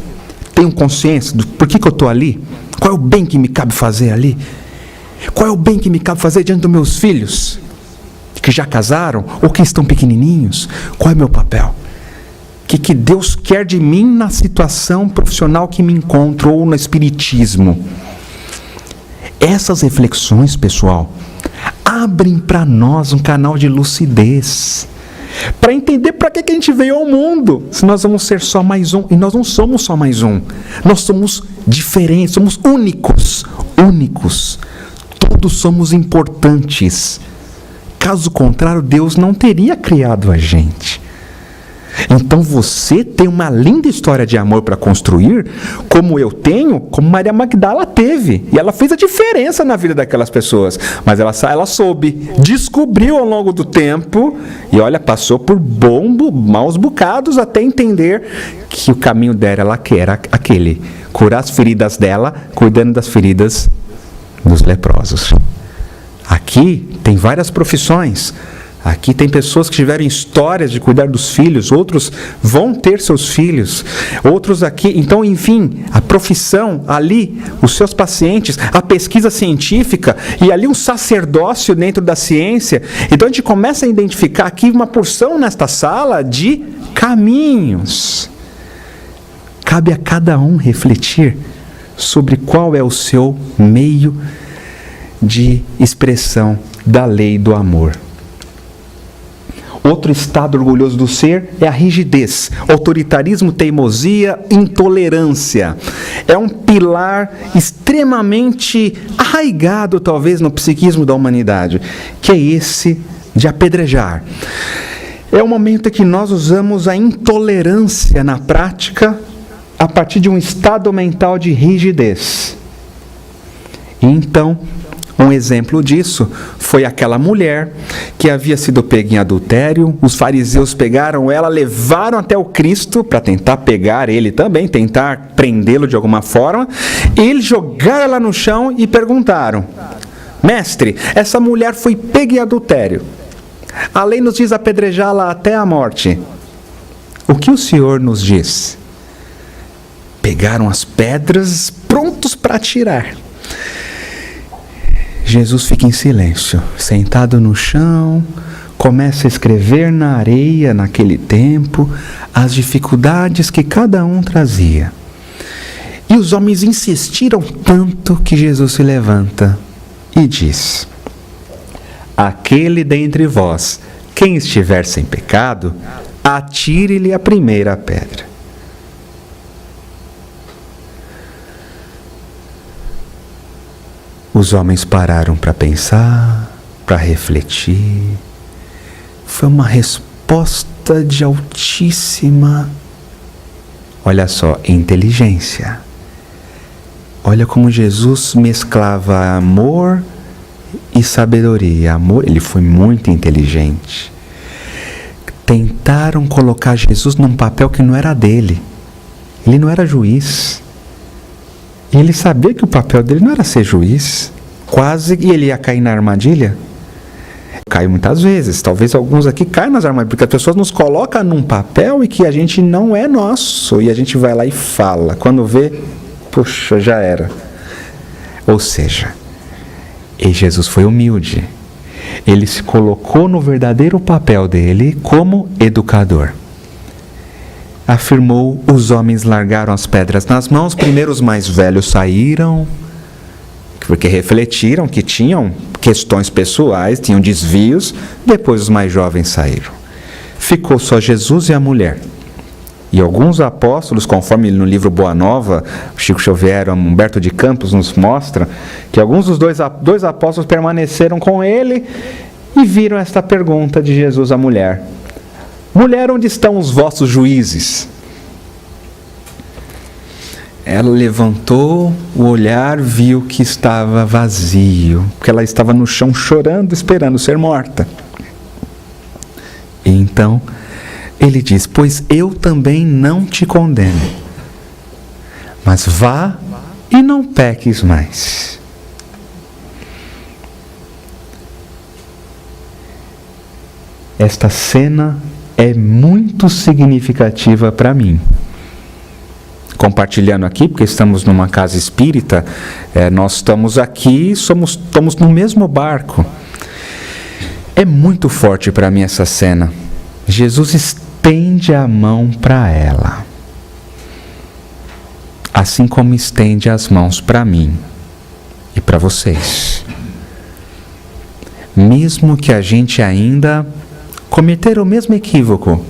Tenho consciência do por que eu estou ali? Qual é o bem que me cabe fazer ali? Qual é o bem que me cabe fazer diante dos meus filhos? Que já casaram ou que estão pequenininhos? Qual é o meu papel? O que Deus quer de mim na situação profissional que me encontro ou no espiritismo? Essas reflexões, pessoal, abrem para nós um canal de lucidez, para entender para que a gente veio ao mundo, se nós vamos ser só mais um. E nós não somos só mais um, nós somos diferentes, somos únicos. Todos somos importantes. Caso contrário, Deus não teria criado a gente. Então você tem uma linda história de amor para construir, como eu tenho, como Maria Magdala teve. E ela fez a diferença na vida daquelas pessoas. Mas ela soube, descobriu ao longo do tempo, e olha, passou por maus bocados até entender que o caminho dela era aquele: curar as feridas dela, cuidando das feridas dos leprosos. Aqui tem várias profissões. Aqui tem pessoas que tiveram histórias de cuidar dos filhos, outros vão ter seus filhos, outros aqui. Então, enfim, a profissão, ali, os seus pacientes, a pesquisa científica, e ali um sacerdócio dentro da ciência. Então a gente começa a identificar aqui uma porção nesta sala de caminhos. Cabe a cada um refletir sobre qual é o seu meio de expressão da lei do amor. Outro estado orgulhoso do ser é a rigidez, autoritarismo, teimosia, intolerância. É um pilar extremamente arraigado, talvez, no psiquismo da humanidade, que é esse de apedrejar. É o momento em que nós usamos a intolerância na prática a partir de um estado mental de rigidez. E então, um exemplo disso foi aquela mulher que havia sido pega em adultério. Os fariseus pegaram ela, levaram até o Cristo para tentar pegar ele também, tentar prendê-lo de alguma forma. E eles jogaram ela no chão e perguntaram: mestre, essa mulher foi pega em adultério. A lei nos diz apedrejá-la até a morte. O que o Senhor nos diz? Pegaram as pedras prontos para atirar. Jesus fica em silêncio, sentado no chão, começa a escrever na areia, naquele tempo, as dificuldades que cada um trazia. E os homens insistiram tanto que Jesus se levanta e diz: aquele dentre vós, quem estiver sem pecado, atire-lhe a primeira pedra. Os homens pararam para pensar, para refletir. Foi uma resposta de altíssima, olha só, inteligência. Olha como Jesus mesclava amor e sabedoria. Amor, ele foi muito inteligente. Tentaram colocar Jesus num papel que não era dele. Ele não era juiz. E ele sabia que o papel dele não era ser juiz. Quase, e ele ia cair na armadilha. Cai muitas vezes. Talvez alguns aqui caiam nas armadilhas, porque as pessoas nos colocam num papel e que a gente não é nosso. E a gente vai lá e fala. Quando vê, puxa, já era. Ou seja, e Jesus foi humilde. Ele se colocou no verdadeiro papel dele como educador. Afirmou: os homens largaram as pedras nas mãos, primeiro os mais velhos saíram, porque refletiram que tinham questões pessoais, tinham desvios, depois os mais jovens saíram. ficou só Jesus e a mulher. E alguns apóstolos, conforme no livro Boa Nova, Chico Xavier, Humberto de Campos nos mostra, que alguns dos dois apóstolos permaneceram com ele e viram esta pergunta de Jesus à mulher: mulher, onde estão os vossos juízes? Ela levantou o olhar, viu que estava vazio, porque ela estava no chão chorando, esperando ser morta. E então ele diz: pois eu também não te condeno, mas vá e não peques mais. Esta cena é muito significativa para mim. Compartilhando aqui, porque estamos numa casa espírita, nós estamos aqui, estamos no mesmo barco. É muito forte para mim essa cena. Jesus estende a mão para ela, assim como estende as mãos para mim e para vocês. Mesmo que a gente ainda cometer o mesmo equívoco,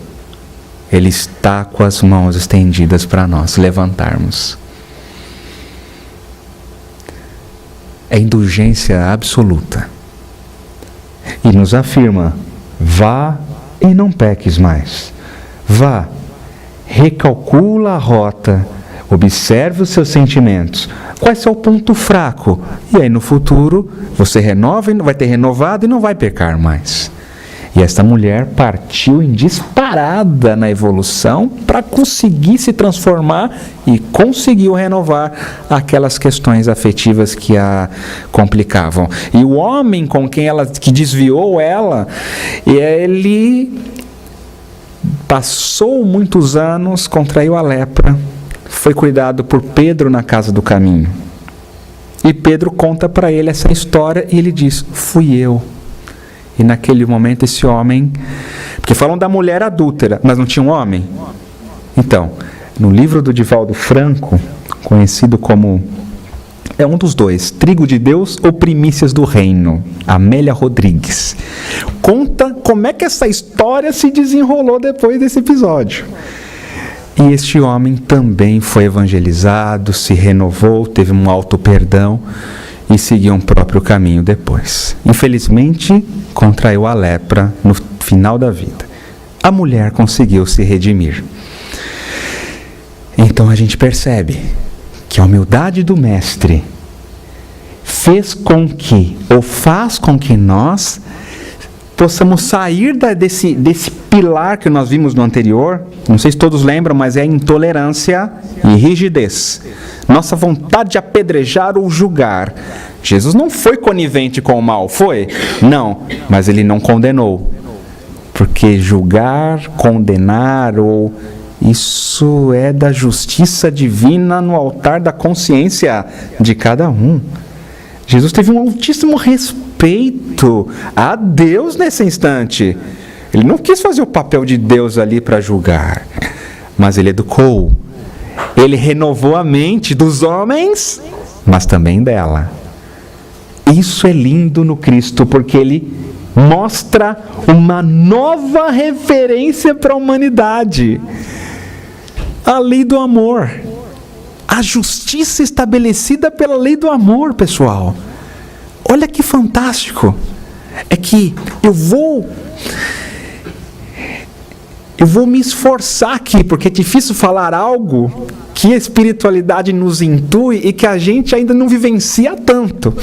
Ele está com as mãos estendidas para nós levantarmos. É indulgência absoluta. E nos afirma: vá e não peques mais. Vá, recalcula a rota, observe os seus sentimentos. Qual é o seu ponto fraco? E aí no futuro você renova e vai ter renovado e não vai pecar mais. E esta mulher partiu em disparada na evolução para conseguir se transformar e conseguiu renovar aquelas questões afetivas que a complicavam. E o homem com quem que desviou ela, ele passou muitos anos, contraiu a lepra, foi cuidado por Pedro na casa do caminho. E Pedro conta para ele essa história e ele diz: fui eu. E naquele momento esse homem, porque falam da mulher adúltera, mas não tinha um homem. Então, no livro do Divaldo Franco, conhecido como, é um dos dois, Trigo de Deus ou Primícias do Reino, Amélia Rodrigues, conta como é que essa história se desenrolou depois desse episódio. E este homem também foi evangelizado, se renovou, teve um auto-perdão e seguiu um próprio caminho depois. Infelizmente, contraiu a lepra no final da vida. A mulher conseguiu se redimir. Então a gente percebe que a humildade do Mestre faz com que nós possamos sair desse pilar que nós vimos no anterior. Não sei se todos lembram, mas é a intolerância e rigidez. Nossa vontade de apedrejar ou julgar. Jesus não foi conivente com o mal, foi? Não, mas ele não condenou. Porque julgar, condenar, isso é da justiça divina no altar da consciência de cada um. Jesus teve um altíssimo respeito a Deus nesse instante. Ele não quis fazer o papel de Deus ali para julgar, mas ele educou. Ele renovou a mente dos homens, mas também dela. Isso é lindo no Cristo, porque ele mostra uma nova referência para a humanidade. A lei do amor. A justiça estabelecida pela lei do amor, pessoal. Olha que fantástico. É que eu vou me esforçar aqui, porque é difícil falar algo que a espiritualidade nos intui e que a gente ainda não vivencia tanto.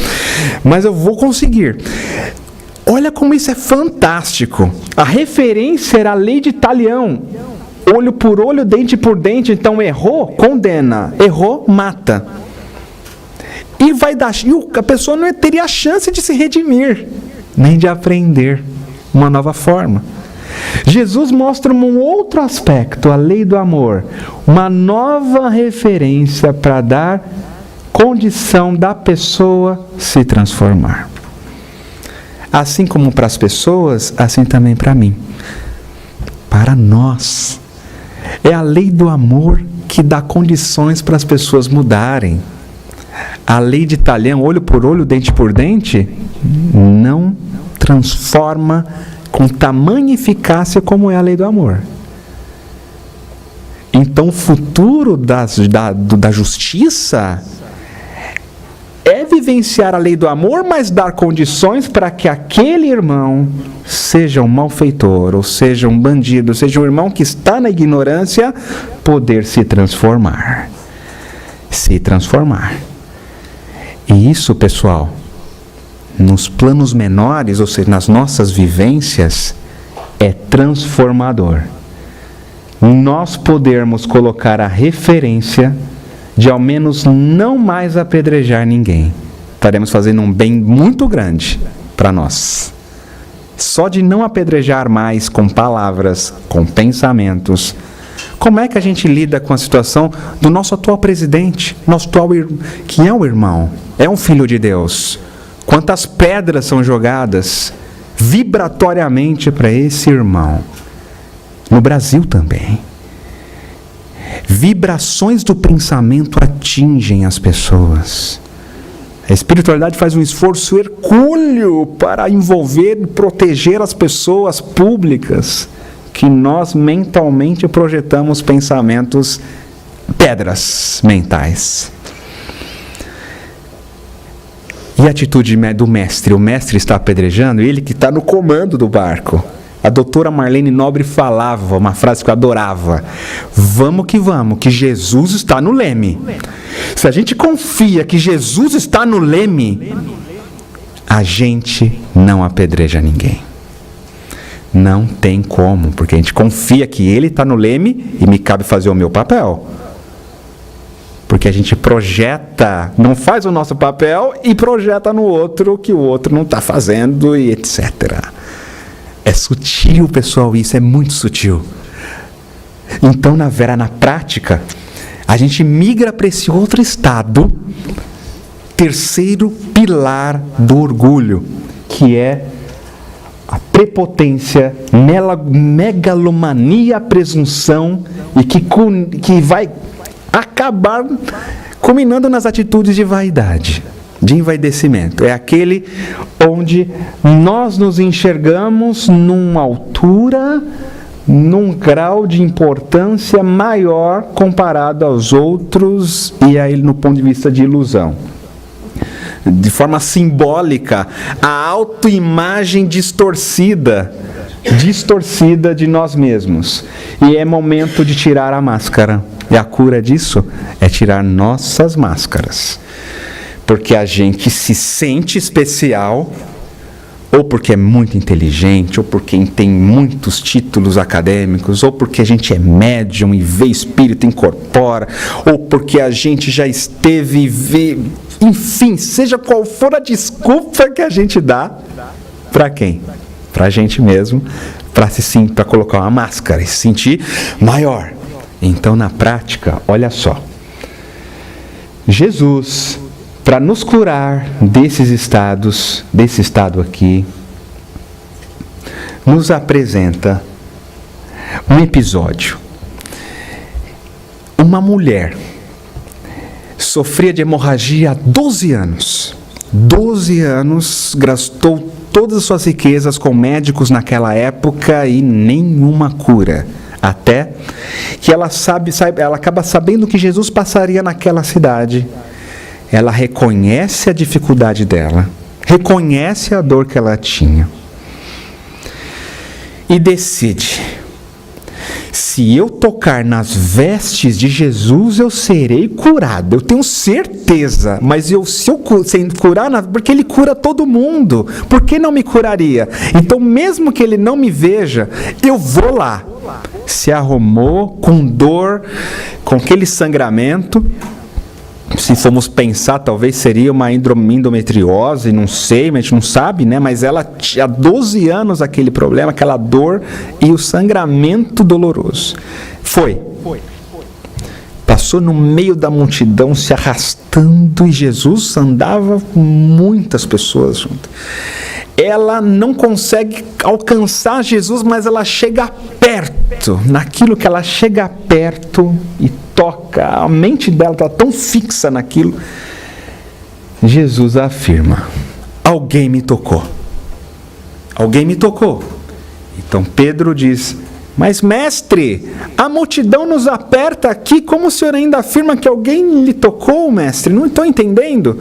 Mas eu vou conseguir. Olha como isso é fantástico. A referência era a lei de Talião. Olho por olho, dente por dente. Então errou, condena. Errou, mata. E a pessoa não teria a chance de se redimir, nem de aprender uma nova forma. Jesus mostra um outro aspecto, a lei do amor, uma nova referência para dar condição da pessoa se transformar. Assim como para as pessoas, assim também para mim. Para nós. É a lei do amor que dá condições para as pessoas mudarem. A lei de Talião, olho por olho, dente por dente, não transforma com tamanha eficácia como é a lei do amor. Então o futuro da justiça é vivenciar a lei do amor, mas dar condições para que aquele irmão seja um malfeitor, ou seja um bandido, seja um irmão que está na ignorância, poder se transformar. Se transformar. E isso, pessoal, nos planos menores, ou seja, nas nossas vivências, é transformador. Nós podermos colocar a referência de ao menos não mais apedrejar ninguém. Estaremos fazendo um bem muito grande para nós. Só de não apedrejar mais com palavras, com pensamentos. Como é que a gente lida com a situação do nosso atual presidente, nosso atual, que é um irmão, é um filho de Deus? Quantas pedras são jogadas vibratoriamente para esse irmão? No Brasil também. Vibrações do pensamento atingem as pessoas. A espiritualidade faz um esforço hercúleo para envolver e proteger as pessoas públicas, que nós mentalmente projetamos pensamentos, pedras mentais. E a atitude do mestre? O mestre está apedrejando, ele que está no comando do barco. A doutora Marlene Nobre falava uma frase que eu adorava: vamos, que Jesus está no leme. Se a gente confia que Jesus está no leme, a gente não apedreja ninguém. Não tem como, porque a gente confia que Ele está no leme e me cabe fazer o meu papel. Porque a gente projeta, não faz o nosso papel e projeta no outro que o outro não está fazendo e etc. É sutil, pessoal, isso é muito sutil. Então, na prática, a gente migra para esse outro estado, terceiro pilar do orgulho, que é a prepotência, megalomania, presunção, e que vai acabar culminando nas atitudes de vaidade, de envaidecimento. É aquele onde nós nos enxergamos numa altura, num grau de importância maior comparado aos outros, e aí no ponto de vista de ilusão. De forma simbólica, a autoimagem distorcida de nós mesmos. E é momento de tirar a máscara. E a cura disso é tirar nossas máscaras. Porque a gente se sente especial, ou porque é muito inteligente, ou porque tem muitos títulos acadêmicos, ou porque a gente é médium e vê espírito, incorpora, ou porque a gente já esteve e vê... Enfim, seja qual for a desculpa que a gente dá, para quem? Para a gente mesmo, para colocar uma máscara e se sentir maior. Então, na prática, olha só. Jesus, para nos curar desse estado aqui, nos apresenta um episódio. Uma mulher sofria de hemorragia há 12 anos. 12 anos, gastou todas as suas riquezas com médicos naquela época e nenhuma cura. Até que ela acaba sabendo que Jesus passaria naquela cidade. Ela reconhece a dificuldade dela, reconhece a dor que ela tinha e decide: se eu tocar nas vestes de Jesus, eu serei curado. Eu tenho certeza. Mas se eu sem curar, porque Ele cura todo mundo, por que não me curaria? Então, mesmo que Ele não me veja, eu vou lá. Se arrumou com dor, com aquele sangramento. Se formos pensar, talvez seria uma endometriose, não sei, mas a gente não sabe, né? Mas ela tinha 12 anos aquele problema, aquela dor e o sangramento doloroso. Passou no meio da multidão se arrastando e Jesus andava com muitas pessoas junto. Ela não consegue alcançar Jesus, mas ela chega perto. Naquilo que ela chega perto e toca, a mente dela está tão fixa naquilo. Jesus afirma: alguém me tocou. Alguém me tocou. Então Pedro diz: mas mestre, a multidão nos aperta aqui, como o senhor ainda afirma que alguém lhe tocou, mestre? Não estou entendendo.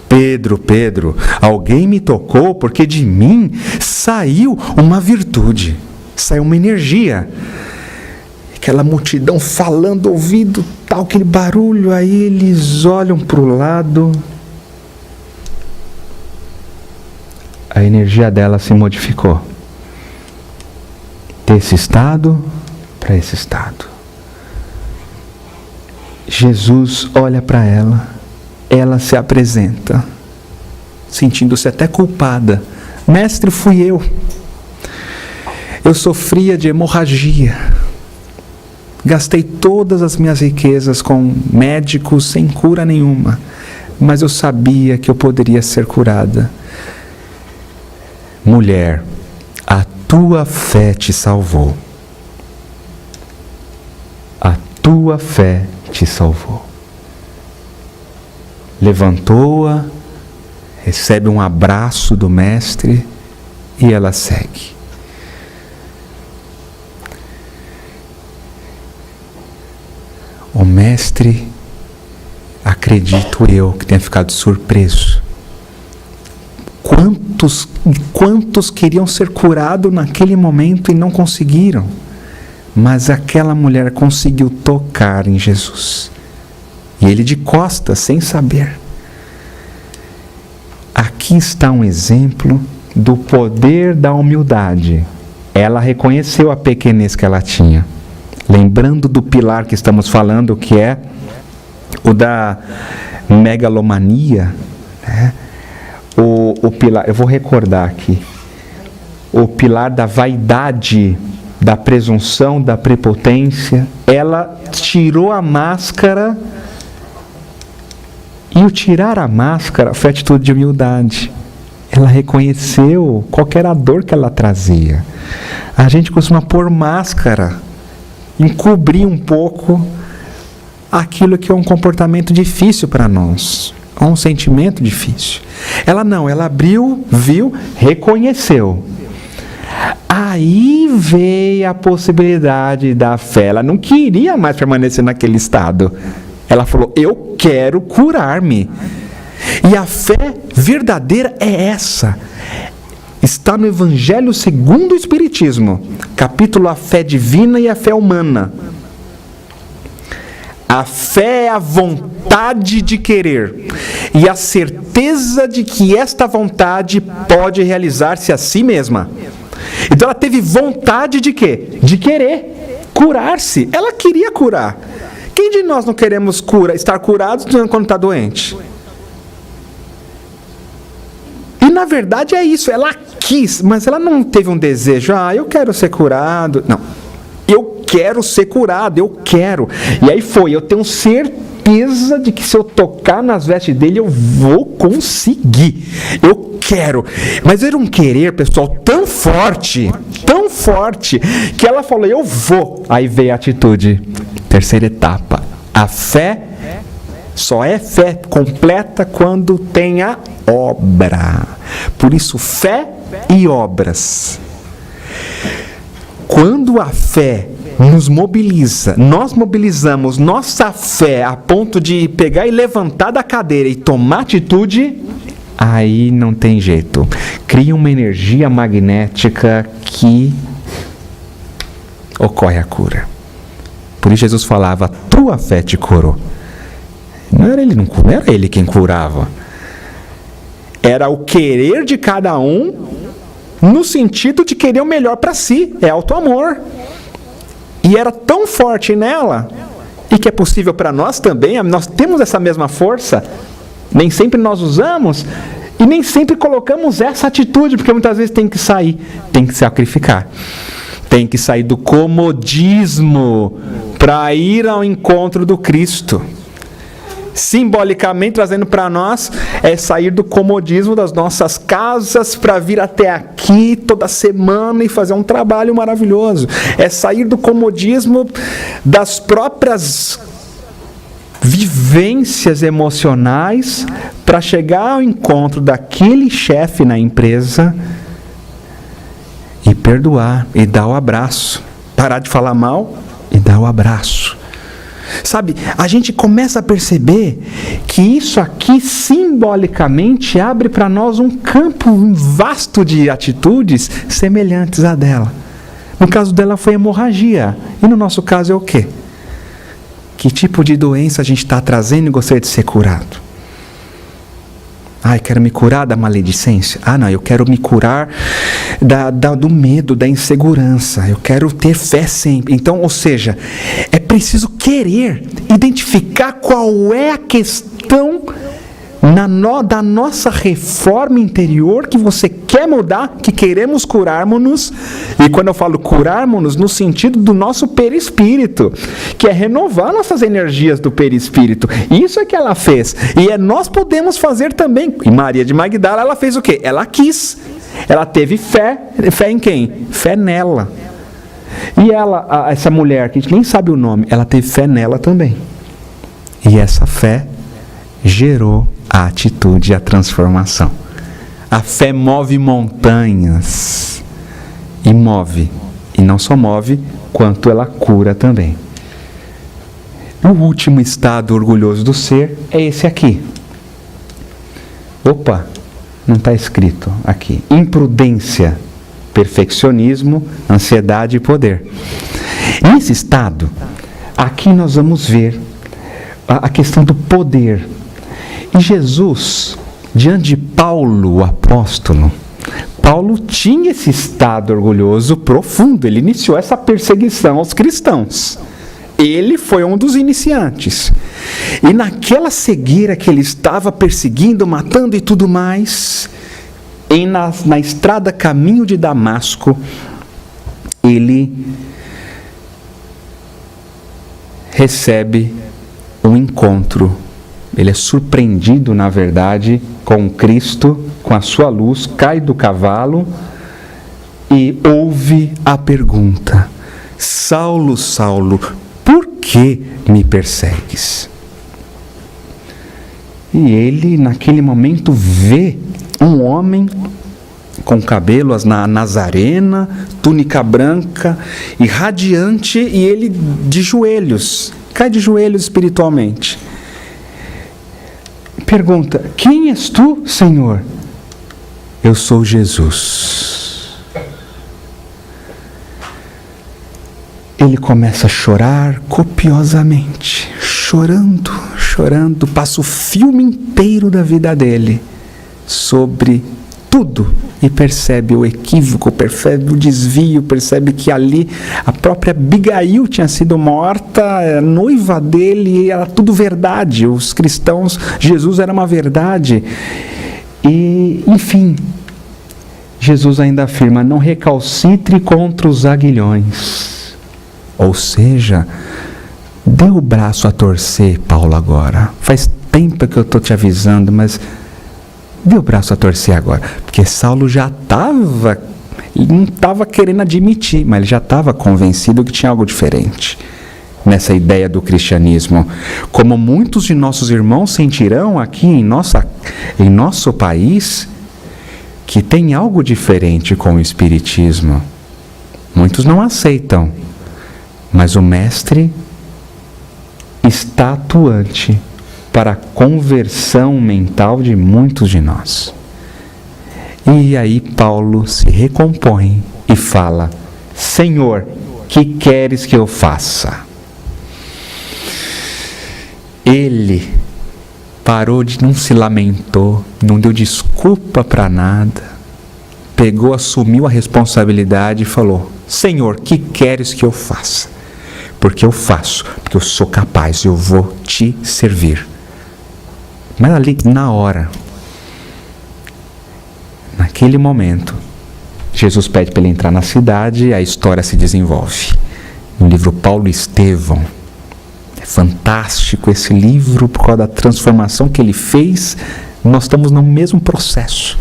Pedro, alguém me tocou porque de mim saiu uma virtude, saiu uma energia. Aquela multidão falando, ouvindo tal, aquele barulho, aí eles olham para o lado, a energia dela se modificou. Desse estado para esse estado. Jesus olha para ela, ela se apresenta, sentindo-se até culpada. Mestre, fui eu. Eu sofria de hemorragia. Gastei todas as minhas riquezas com médicos sem cura nenhuma, mas eu sabia que eu poderia ser curada. Mulher, a tua fé te salvou. A tua fé te salvou. Levantou-a, recebe um abraço do mestre e ela segue. O mestre, acredito eu, que tenha ficado surpreso. Quantos queriam ser curados naquele momento e não conseguiram? Mas aquela mulher conseguiu tocar em Jesus. E ele de costas, sem saber. Aqui está um exemplo do poder da humildade. Ela reconheceu a pequenez que ela tinha. Lembrando do pilar que estamos falando, que é o da megalomania, né? O pilar, eu vou recordar aqui, o pilar da vaidade, da presunção, da prepotência. Ela tirou a máscara, e o tirar a máscara foi atitude de humildade. Ela reconheceu qual era a dor que ela trazia. A gente costuma pôr máscara, encobrir um pouco aquilo que é um comportamento difícil para nós, um sentimento difícil. Ela não, ela abriu, viu, reconheceu. Aí veio a possibilidade da fé. Ela não queria mais permanecer naquele estado. Ela falou: eu quero curar-me. E a fé verdadeira é essa. Está no Evangelho segundo o Espiritismo, capítulo A Fé Divina e a Fé Humana. A fé é a vontade de querer e a certeza de que esta vontade pode realizar-se a si mesma. Então ela teve vontade de quê? De querer curar-se. Ela queria curar. Quem de nós não queremos estar curados quando está doente? E na verdade é isso, ela quis, mas ela não teve um desejo: eu quero ser curado. Não, eu quero ser curado, eu quero. E aí eu tenho certeza de que se eu tocar nas vestes dele, eu vou conseguir. Eu quero. Mas era um querer, pessoal, tão forte, que ela falou: eu vou. Aí veio a atitude. Terceira etapa. A fé só é fé completa quando tem a obra. Por isso, fé e obras. Quando a fé nos mobiliza, nós mobilizamos nossa fé a ponto de pegar e levantar da cadeira e tomar atitude, aí não tem jeito. Cria uma energia magnética que ocorre a cura. Por isso Jesus falava: tua fé te curou. Não era ele quem curava. Era o querer de cada um, no sentido de querer o melhor para si. É auto-amor. E era tão forte nela, e que é possível para nós também. Nós temos essa mesma força. Nem sempre nós usamos, e nem sempre colocamos essa atitude, porque muitas vezes tem que sair, tem que sacrificar. Tem que sair do comodismo para ir ao encontro do Cristo. Simbolicamente, trazendo para nós, é sair do comodismo das nossas casas para vir até aqui toda semana e fazer um trabalho maravilhoso. É sair do comodismo das próprias vivências emocionais para chegar ao encontro daquele chefe na empresa e perdoar e dar o abraço. Parar de falar mal e dar o abraço. Sabe, a gente começa a perceber que isso aqui simbolicamente abre para nós um campo vasto de atitudes semelhantes à dela. No caso dela foi hemorragia. E no nosso caso é o quê? Que tipo de doença a gente está trazendo e gostaria de ser curado? Eu quero me curar da maledicência. Não, eu quero me curar do medo, da insegurança. Eu quero ter fé sempre. Então, ou seja, é preciso querer identificar qual é a questão da nossa reforma interior que você quer mudar, que queremos curarmos-nos. E quando eu falo curarmos-nos, no sentido do nosso perispírito, que é renovar nossas energias do perispírito. Isso é que ela fez. E nós podemos fazer também. E Maria de Magdala, ela fez o quê? Ela quis. Ela teve fé. Fé em quem? Fé nela. E ela, essa mulher, que a gente nem sabe o nome, ela teve fé nela também. E essa fé gerou a atitude e a transformação. A fé move montanhas. E move. E não só move, quanto ela cura também. O último estado orgulhoso do ser é esse aqui. Opa, não está escrito aqui. Imprudência, perfeccionismo, ansiedade e poder. Nesse estado, aqui nós vamos ver a questão do poder. E Jesus, diante de Paulo, o apóstolo, Paulo tinha esse estado orgulhoso profundo. Ele iniciou essa perseguição aos cristãos. Ele foi um dos iniciantes. E naquela cegueira que ele estava perseguindo, matando e tudo mais, na estrada caminho de Damasco, ele recebe um encontro. Ele é surpreendido, na verdade, com Cristo, com a sua luz, cai do cavalo e ouve a pergunta: Saulo, Saulo, por que me persegues? E ele, naquele momento, vê um homem com cabelo nazarena, túnica branca e radiante, e ele de joelhos, cai de joelhos espiritualmente. Pergunta: quem és tu, Senhor? Eu sou Jesus. Ele começa a chorar copiosamente, chorando, passa o filme inteiro da vida dele sobre tudo e percebe o equívoco, percebe o desvio, percebe que ali a própria Abigail tinha sido morta, a noiva dele, era tudo verdade. Os cristãos, Jesus era uma verdade. E, enfim, Jesus ainda afirma: não recalcitre contra os aguilhões. Ou seja, dê o braço a torcer, Paulo, agora. Faz tempo que eu estou te avisando, mas dê o braço a torcer agora. Porque Saulo já estava, ele não estava querendo admitir, mas ele já estava convencido que tinha algo diferente nessa ideia do cristianismo. Como muitos de nossos irmãos sentirão aqui em nosso país, que tem algo diferente com o espiritismo. Muitos não aceitam, mas o mestre está atuante para a conversão mental de muitos de nós. E aí Paulo se recompõe e fala: Senhor, que queres que eu faça? Ele parou não se lamentou, não deu desculpa para nada, pegou, assumiu a responsabilidade e falou: Senhor, que queres que eu faça? Porque eu faço, porque eu sou capaz, eu vou te servir. Mas ali, na hora, naquele momento, Jesus pede para ele entrar na cidade e a história se desenvolve. No livro Paulo e Estevão, é fantástico esse livro por causa da transformação que ele fez. Nós estamos no mesmo processo.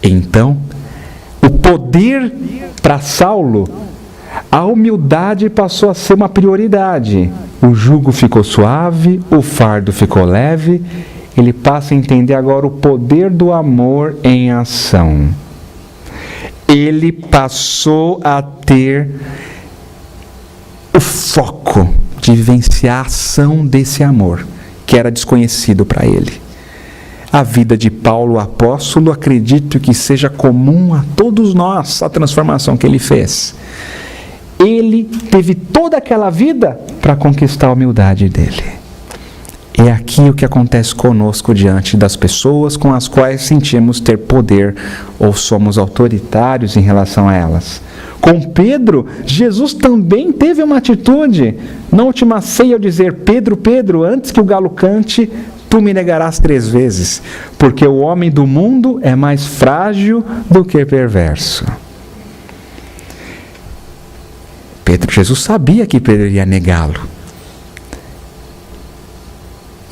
Então, o poder para Saulo, a humildade passou a ser uma prioridade. O jugo ficou suave, o fardo ficou leve. Ele passa a entender agora o poder do amor em ação. ele passou a ter o foco de vivenciar a ação desse amor, que era desconhecido para ele. A vida de Paulo, apóstolo, acredito que seja comum a todos nós, a transformação que ele fez. Ele teve toda aquela vida para conquistar a humildade dele. É aqui o que acontece conosco diante das pessoas com as quais sentimos ter poder ou somos autoritários em relação a elas. Com Pedro, Jesus também teve uma atitude. Na última ceia, ao dizer: Pedro, Pedro, antes que o galo cante, tu me negarás 3 vezes, porque o homem do mundo é mais frágil do que perverso. Jesus sabia que Pedro iria negá-lo.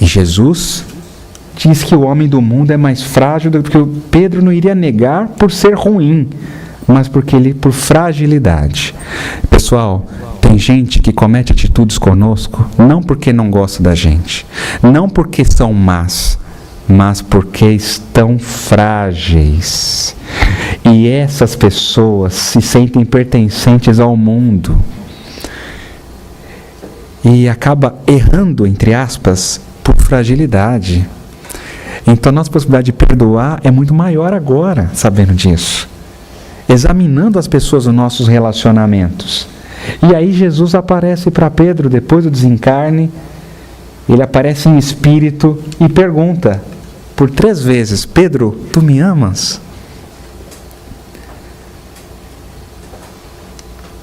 E Jesus diz que o homem do mundo é mais frágil do que Pedro não iria negar por ser ruim, mas por fragilidade. Pessoal, tem gente que comete atitudes conosco, não porque não gosta da gente, não porque são más, mas porque estão frágeis. E essas pessoas se sentem pertencentes ao mundo. E acaba errando, entre aspas, por fragilidade. Então a nossa possibilidade de perdoar é muito maior agora, sabendo disso. Examinando as pessoas nos nossos relacionamentos. E aí Jesus aparece para Pedro depois do desencarne. Ele aparece em espírito e pergunta por 3 vezes: Pedro, tu me amas?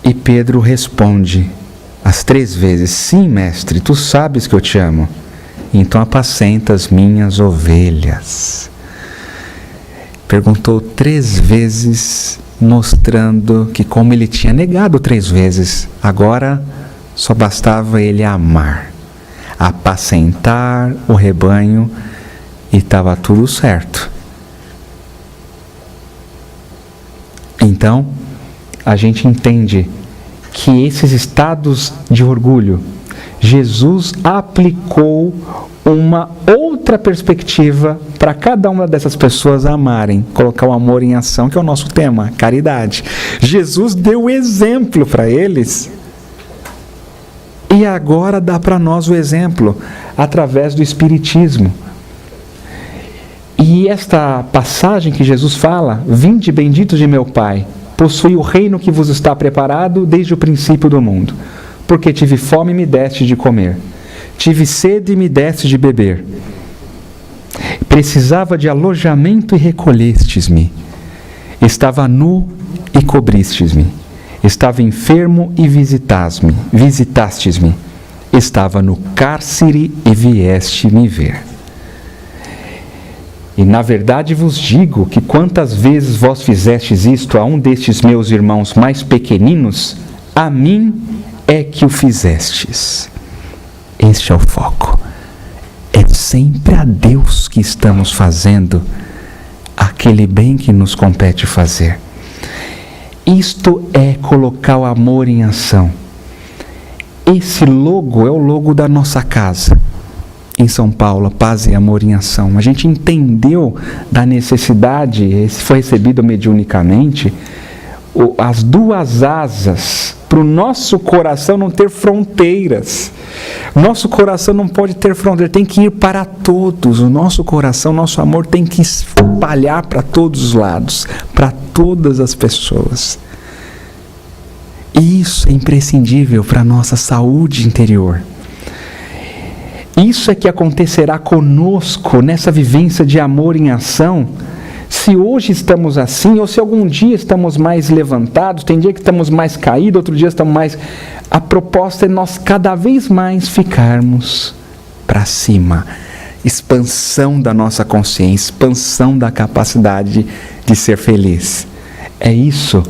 E Pedro responde as 3 vezes: sim, mestre, tu sabes que eu te amo. Então apacenta as minhas ovelhas. Perguntou 3 vezes, mostrando que, como ele tinha negado 3 vezes, agora só bastava ele amar, apacentar o rebanho, e estava tudo certo. Então, a gente entende que esses estados de orgulho, Jesus aplicou uma outra perspectiva para cada uma dessas pessoas amarem, colocar o amor em ação, que é o nosso tema, caridade. Jesus deu exemplo para eles e agora dá para nós o exemplo através do Espiritismo. E esta passagem que Jesus fala: vinde benditos de meu Pai, possui o reino que vos está preparado desde o princípio do mundo. Porque tive fome e me deste de comer, tive sede e me deste de beber, precisava de alojamento e recolhestes-me, estava nu e cobristes-me, estava enfermo e visitastes-me, estava no cárcere e vieste me ver. E na verdade vos digo que quantas vezes vós fizestes isto a um destes meus irmãos mais pequeninos, a mim é que o fizestes. Este é o foco. É sempre a Deus que estamos fazendo aquele bem que nos compete fazer. Isto é colocar o amor em ação. Esse logo é o logo da nossa casa. Em São Paulo, Paz e Amor em Ação. A gente entendeu da necessidade, esse foi recebido mediunicamente, as 2 asas para o nosso coração não ter fronteiras. Nosso coração não pode ter fronteira, tem que ir para todos. O nosso coração, nosso amor tem que espalhar para todos os lados, para todas as pessoas. Isso é imprescindível para a nossa saúde interior. Isso é que acontecerá conosco nessa vivência de amor em ação. Se hoje estamos assim, ou se algum dia estamos mais levantados, tem dia que estamos mais caídos, outro dia estamos mais... A proposta é nós cada vez mais ficarmos para cima. Expansão da nossa consciência, expansão da capacidade de ser feliz. É isso.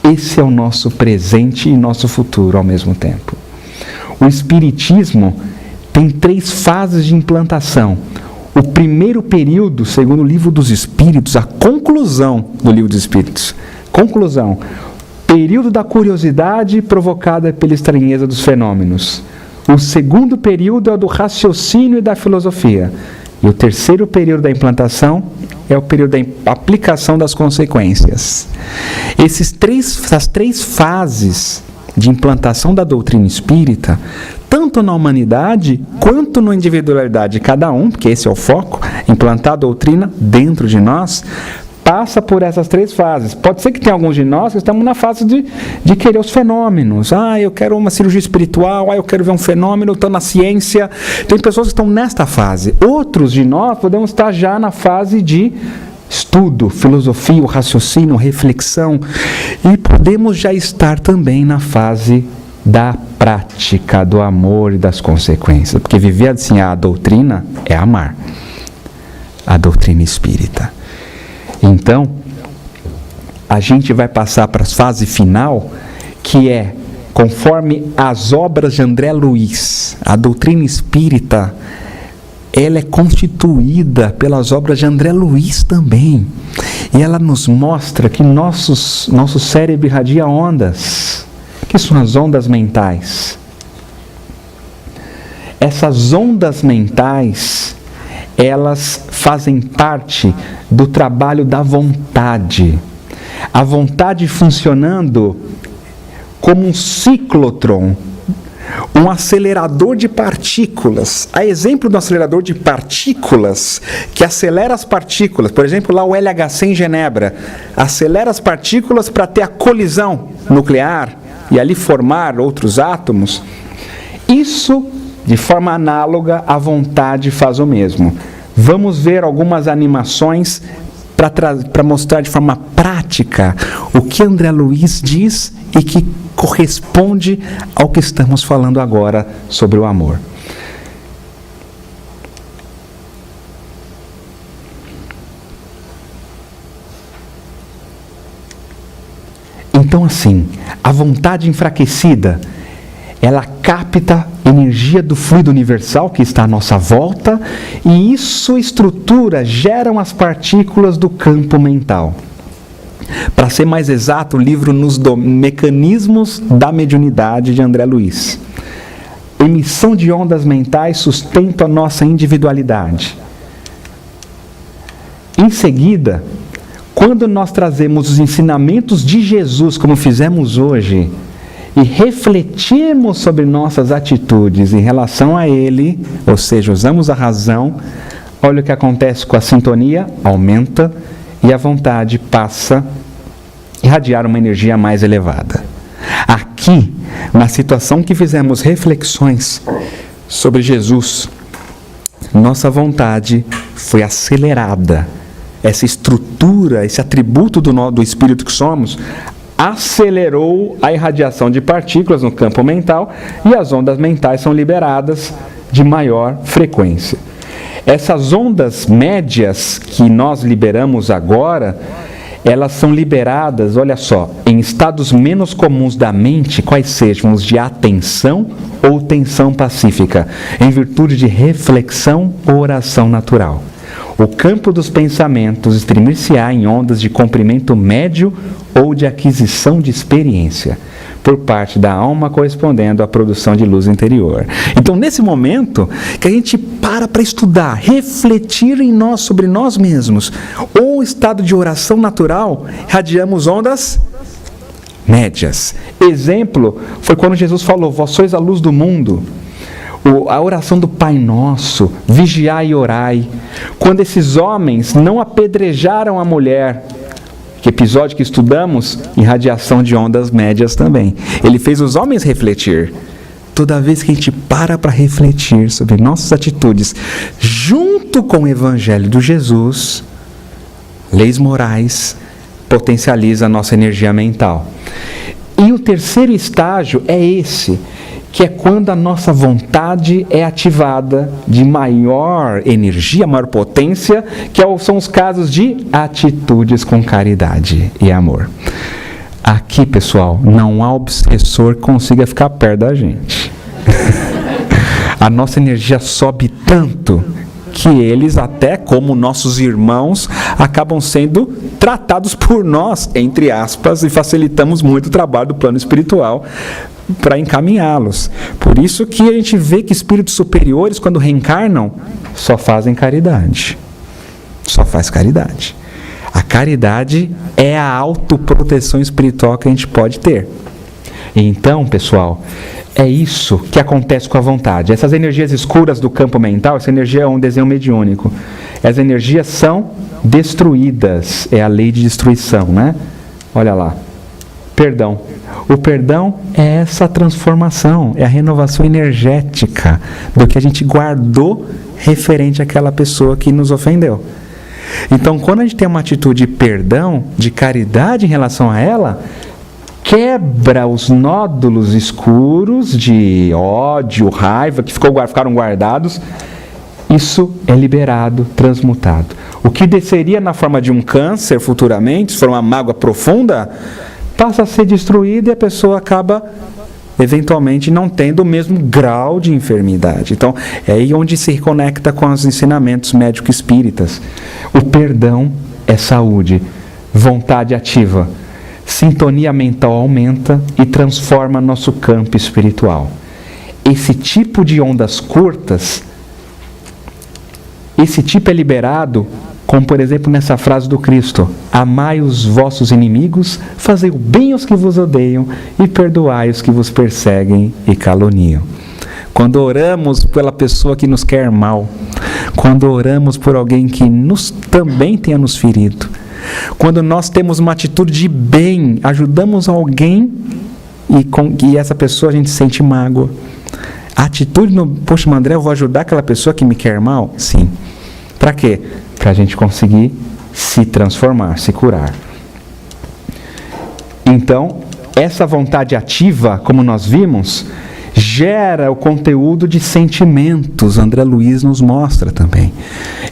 Esse é o nosso presente e nosso futuro ao mesmo tempo. O Espiritismo tem 3 fases de implantação. O primeiro período, segundo o Livro dos Espíritos, a conclusão do Livro dos Espíritos. Conclusão. Período da curiosidade provocada pela estranheza dos fenômenos. O segundo período é o do raciocínio e da filosofia. E E o terceiro período da implantação é o período da aplicação das consequências. Essas três fases de implantação da doutrina espírita, tanto na humanidade quanto na individualidade de cada um, porque esse é o foco, implantar a doutrina dentro de nós, passa por essas três fases. Pode ser que tenha alguns de nós que estamos na fase de querer os fenômenos. Eu quero uma cirurgia espiritual, eu quero ver um fenômeno, estou na ciência. Tem pessoas que estão nesta fase. Outros de nós podemos estar já na fase de estudo, filosofia, raciocínio, reflexão. E podemos já estar também na fase da prática, do amor e das consequências. Porque viver assim a doutrina é amar. A doutrina espírita. Então, a gente vai passar para a fase final, que é, conforme as obras de André Luiz, a doutrina espírita, ela é constituída pelas obras de André Luiz também. E ela nos mostra que nosso cérebro irradia ondas, que são as ondas mentais. Essas ondas mentais, elas fazem parte do trabalho da vontade. A vontade funcionando como um ciclotron, um acelerador de partículas. A exemplo do acelerador de partículas, que acelera as partículas, por exemplo, lá o LHC em Genebra, acelera as partículas para ter a colisão nuclear e ali formar outros átomos. Isso, de forma análoga, a vontade faz o mesmo. Vamos ver algumas animações para mostrar de forma prática o que André Luiz diz e que corresponde ao que estamos falando agora sobre o amor. Então, assim, a vontade enfraquecida, ela capta energia do fluido universal que está à nossa volta, e isso estrutura, geram as partículas do campo mental. Para ser mais exato, o livro nos dá Mecanismos da Mediunidade de André Luiz. Emissão de ondas mentais sustenta a nossa individualidade. Em seguida, quando nós trazemos os ensinamentos de Jesus, como fizemos hoje, e refletirmos sobre nossas atitudes em relação a Ele, ou seja, usamos a razão, olha o que acontece com a sintonia, aumenta, e a vontade passa a irradiar uma energia mais elevada. Aqui, na situação que fizemos reflexões sobre Jesus, nossa vontade foi acelerada. Essa estrutura, esse atributo do espírito que somos, acelerou a irradiação de partículas no campo mental, e as ondas mentais são liberadas de maior frequência. Essas ondas médias que nós liberamos agora, elas são liberadas, olha só, em estados menos comuns da mente, quais sejam os de atenção ou tensão pacífica, em virtude de reflexão ou oração natural. O campo dos pensamentos exprimir-se-á em ondas de comprimento médio ou de aquisição de experiência, por parte da alma correspondendo à produção de luz interior. Então, nesse momento que a gente para estudar, refletir em nós, sobre nós mesmos, ou estado de oração natural, irradiamos ondas médias. Exemplo foi quando Jesus falou: vós sois a luz do mundo. A oração do Pai Nosso, vigiai e orai. Quando esses homens não apedrejaram a mulher, que episódio que estudamos, em radiação de ondas médias também. Ele fez os homens refletir. Toda vez que a gente para refletir sobre nossas atitudes, junto com o Evangelho do Jesus, leis morais, potencializa a nossa energia mental. E o terceiro estágio é esse, que é quando a nossa vontade é ativada de maior energia, maior potência, que são os casos de atitudes com caridade e amor. Aqui, pessoal, não há obsessor que consiga ficar perto da gente. A nossa energia sobe tanto que eles, até como nossos irmãos, acabam sendo tratados por nós, entre aspas, e facilitamos muito o trabalho do plano espiritual para encaminhá-los. Por isso que a gente vê que espíritos superiores, quando reencarnam, só fazem caridade. Só faz caridade. A caridade é a autoproteção espiritual que a gente pode ter. Então, pessoal, é isso que acontece com a vontade. Essas energias escuras do campo mental, essa energia é um desenho mediúnico. As energias são destruídas. É a lei de destruição, né? Olha lá. Perdão. O perdão é essa transformação, é a renovação energética do que a gente guardou referente àquela pessoa que nos ofendeu. Então, quando a gente tem uma atitude de perdão, de caridade em relação a ela, quebra os nódulos escuros de ódio, raiva, que ficaram guardados. Isso é liberado, transmutado. O que desceria na forma de um câncer futuramente, se for uma mágoa profunda, passa a ser destruído e a pessoa acaba, eventualmente, não tendo o mesmo grau de enfermidade. Então, é aí onde se reconecta com os ensinamentos médico-espíritas. O perdão é saúde, vontade ativa. Sintonia mental aumenta e transforma nosso campo espiritual. Esse tipo de ondas curtas, esse tipo é liberado, como por exemplo nessa frase do Cristo: amai os vossos inimigos, fazei o bem aos que vos odeiam e perdoai os que vos perseguem e caluniam. Quando oramos pela pessoa que nos quer mal, quando oramos por alguém que também tenha nos ferido, quando nós temos uma atitude de bem, ajudamos alguém e essa pessoa a gente sente mágoa. A atitude poxa, André, eu vou ajudar aquela pessoa que me quer mal? Sim. Para quê? Para a gente conseguir se transformar, se curar. Então, essa vontade ativa, como nós vimos, gera o conteúdo de sentimentos. André Luiz nos mostra também.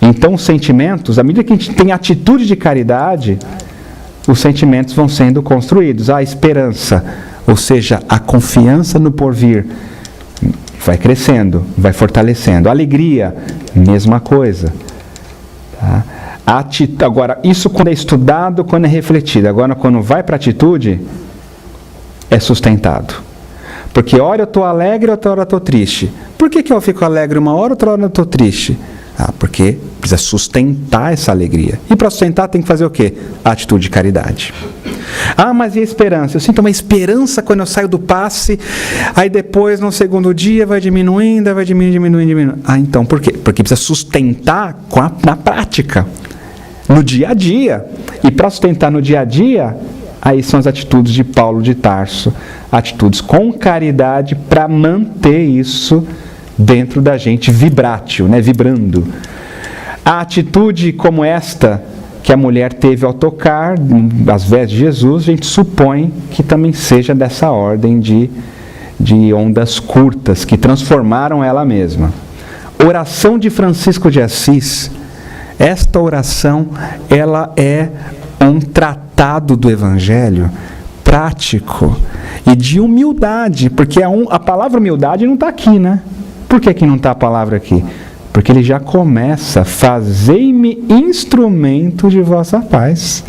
Então, os sentimentos, à medida que a gente tem atitude de caridade, os sentimentos vão sendo construídos. A esperança, ou seja, a confiança no porvir, vai crescendo, vai fortalecendo. A alegria, mesma coisa. Tá? Agora, isso quando é estudado, quando é refletido. Agora, quando vai para a atitude, é sustentado. Porque hora eu estou alegre, outra hora eu estou triste. Por que eu fico alegre uma hora, outra hora eu estou triste? Porque precisa sustentar essa alegria. E para sustentar tem que fazer o quê? A atitude de caridade. Mas e a esperança? Eu sinto uma esperança quando eu saio do passe, aí depois no segundo dia vai diminuindo, vai diminuindo. Então por quê? Porque precisa sustentar na prática, no dia a dia. E para sustentar no dia a dia, aí são as atitudes de Paulo de Tarso, atitudes com caridade para manter isso dentro da gente, vibrátil, né? Vibrando. A atitude como esta que a mulher teve ao tocar as vestes de Jesus, a gente supõe que também seja dessa ordem de ondas curtas que transformaram ela mesma. Oração de Francisco de Assis. Esta oração, ela é um tratado do Evangelho prático e de humildade, porque a palavra humildade não está aqui, né? Por que não está a palavra aqui? Porque ele já começa: fazei-me instrumento de vossa paz.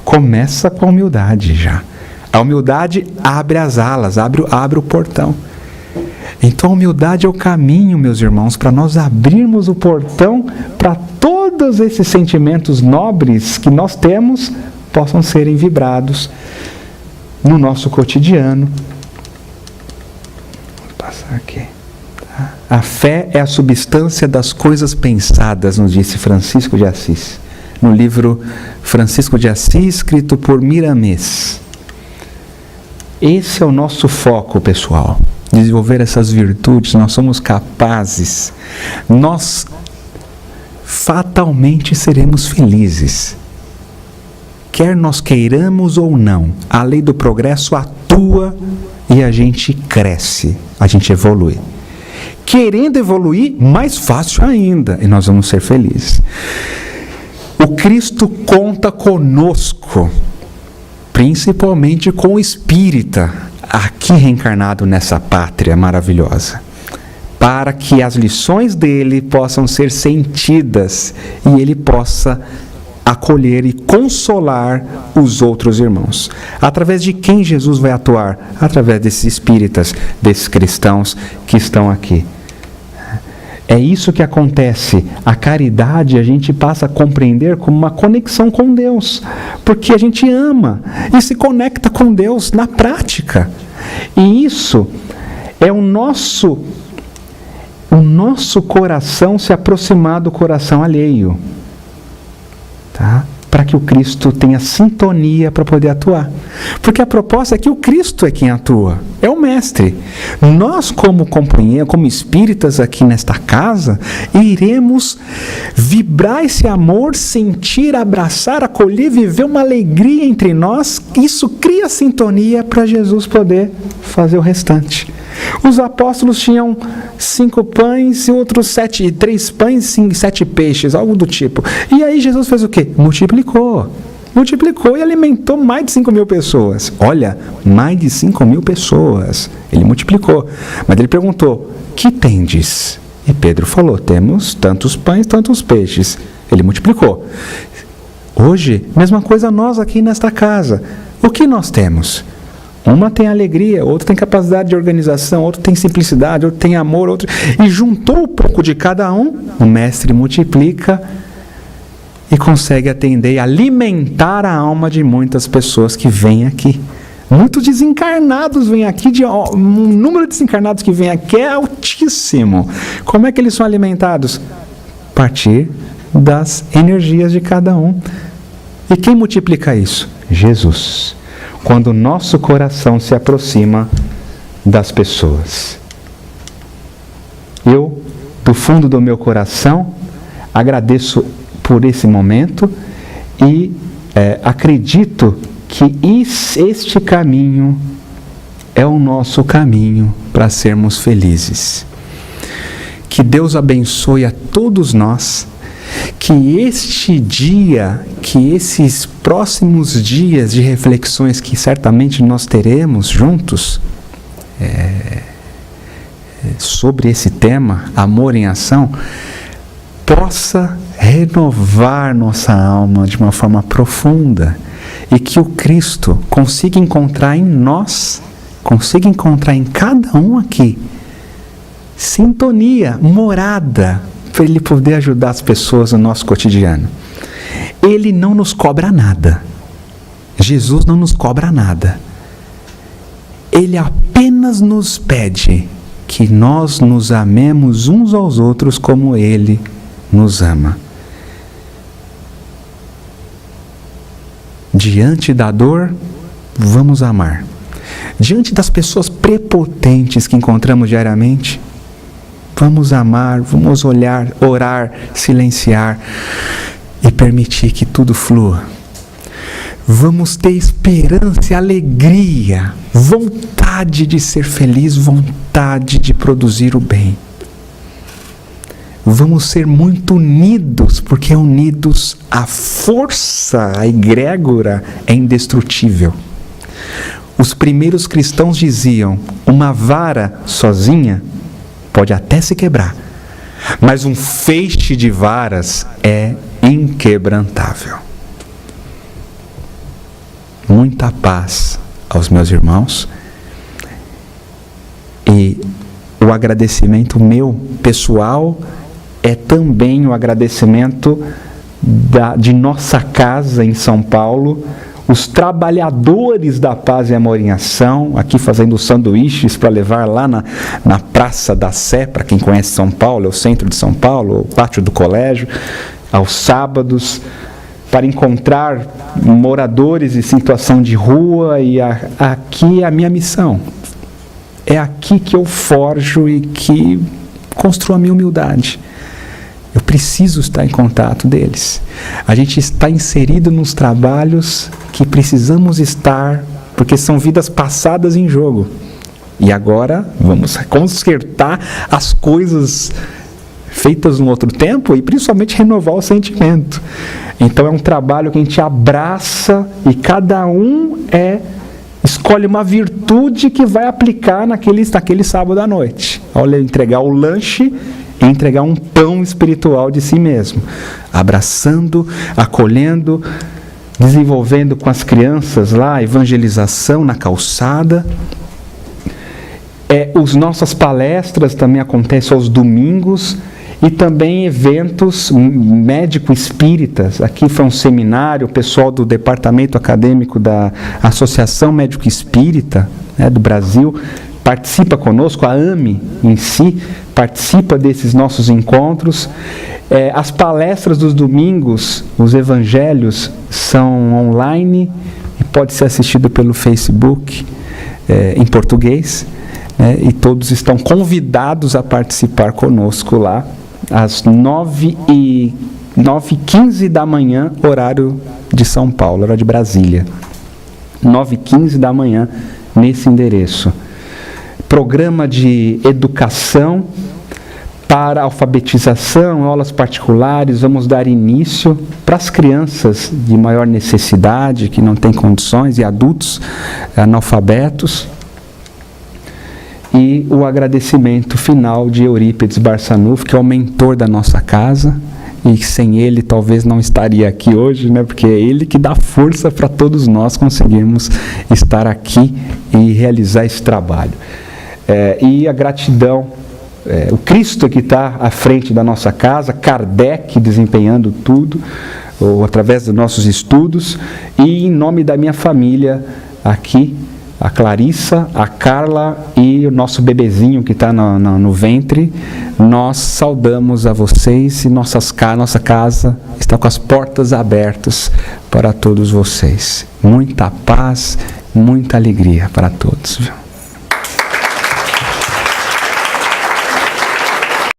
Começa com a humildade já. A humildade abre as alas, abre o portão. Então a humildade é o caminho, meus irmãos, para nós abrirmos o portão para todos esses sentimentos nobres que nós temos possam serem vibrados no nosso cotidiano. Vou passar aqui. A fé é a substância das coisas pensadas, nos disse Francisco de Assis, no livro Francisco de Assis, escrito por Miramês. Esse é o nosso foco, pessoal. Desenvolver essas virtudes, nós somos capazes, nós fatalmente seremos felizes. Quer nós queiramos ou não, a lei do progresso atua e a gente cresce, a gente evolui. Querendo evoluir, mais fácil ainda, e nós vamos ser felizes. O Cristo conta conosco, principalmente com o espírita, aqui reencarnado nessa pátria maravilhosa, para que as lições dele possam ser sentidas e ele possa acolher e consolar os outros irmãos. Através de quem Jesus vai atuar? Através desses espíritas, desses cristãos que estão aqui. É isso que acontece. A caridade a gente passa a compreender como uma conexão com Deus, porque a gente ama e se conecta com Deus na prática. E isso é o nosso coração se aproximar do coração alheio, tá? Para que o Cristo tenha sintonia para poder atuar. Porque a proposta é que o Cristo é quem atua, é o Mestre. Nós, como companhia, como espíritas aqui nesta casa, iremos vibrar esse amor, sentir, abraçar, acolher, viver uma alegria entre nós. Isso cria sintonia para Jesus poder fazer o restante. Os apóstolos tinham 5 pães e outros 7, 3 pães e 7 peixes, algo do tipo. E aí Jesus fez o quê? Multiplicou e alimentou mais de 5.000 pessoas. Olha, mais de 5.000 pessoas. Ele multiplicou. Mas ele perguntou, que tendes? E Pedro falou, temos tantos pães, tantos peixes. Ele multiplicou. Hoje, mesma coisa nós aqui nesta casa. O que nós temos? Uma tem alegria, outra tem capacidade de organização, outro tem simplicidade, outro tem amor, outro... E juntou um pouco de cada um, o Mestre multiplica e consegue atender e alimentar a alma de muitas pessoas que vêm aqui. Muitos desencarnados vêm aqui, o número de desencarnados que vêm aqui é altíssimo. Como é que eles são alimentados? A partir das energias de cada um. E quem multiplica isso? Jesus. Quando o nosso coração se aproxima das pessoas. Eu, do fundo do meu coração, agradeço por esse momento e acredito que este caminho é o nosso caminho para sermos felizes. Que Deus abençoe a todos nós, que este dia, que esses próximos dias de reflexões que certamente nós teremos juntos sobre esse tema, amor em ação, possa renovar nossa alma de uma forma profunda e que o Cristo consiga encontrar em nós, consiga encontrar em cada um aqui sintonia, morada, para Ele poder ajudar as pessoas no nosso cotidiano. Ele não nos cobra nada. Jesus não nos cobra nada. Ele apenas nos pede que nós nos amemos uns aos outros como Ele nos ama. Diante da dor, vamos amar. Diante das pessoas prepotentes que encontramos diariamente, vamos amar, vamos olhar, orar, silenciar e permitir que tudo flua. Vamos ter esperança e alegria, vontade de ser feliz, vontade de produzir o bem. Vamos ser muito unidos, porque unidos a força, a egrégora é indestrutível. Os primeiros cristãos diziam, uma vara sozinha pode até se quebrar, mas um feixe de varas é inquebrantável. Muita paz aos meus irmãos e o agradecimento meu pessoal é também o agradecimento de nossa casa em São Paulo, os trabalhadores da Paz e Amor em Ação, aqui fazendo sanduíches para levar lá na Praça da Sé, para quem conhece São Paulo, é o centro de São Paulo, o pátio do colégio, aos sábados, para encontrar moradores em situação de rua, e aqui é a minha missão. É aqui que eu forjo e que construo a minha humildade. Eu preciso estar em contato deles. A gente está inserido nos trabalhos que precisamos estar, porque são vidas passadas em jogo. E agora vamos consertar as coisas feitas no outro tempo e principalmente renovar o sentimento. Então é um trabalho que a gente abraça e cada um escolhe uma virtude que vai aplicar naquele sábado à noite. Olha, entregar o lanche e entregar um pão espiritual de si mesmo, abraçando, acolhendo, desenvolvendo com as crianças lá, evangelização na calçada. As nossas palestras também acontecem aos domingos, e também eventos médico-espíritas. Aqui foi um seminário, o pessoal do departamento acadêmico da Associação Médico Espírita, né, do Brasil, participa conosco, a AME em si participa desses nossos encontros. As palestras dos domingos, os evangelhos, são online e pode ser assistido pelo Facebook, em português, e todos estão convidados a participar conosco lá, às 9h15 da manhã, horário de São Paulo, horário de Brasília. 9h15 da manhã, nesse endereço. Programa de educação para alfabetização, aulas particulares, vamos dar início para as crianças de maior necessidade, que não têm condições, e adultos analfabetos. E o agradecimento final de Eurípides Barçanufo, que é o mentor da nossa casa, e sem ele talvez não estaria aqui hoje, né? Porque é ele que dá força para todos nós conseguirmos estar aqui e realizar esse trabalho. E a gratidão, o Cristo que está à frente da nossa casa, Kardec desempenhando tudo, ou através dos nossos estudos, e em nome da minha família aqui, a Clarissa, a Carla e o nosso bebezinho que está no ventre, nós saudamos a vocês e nossa casa está com as portas abertas para todos vocês. Muita paz, muita alegria para todos.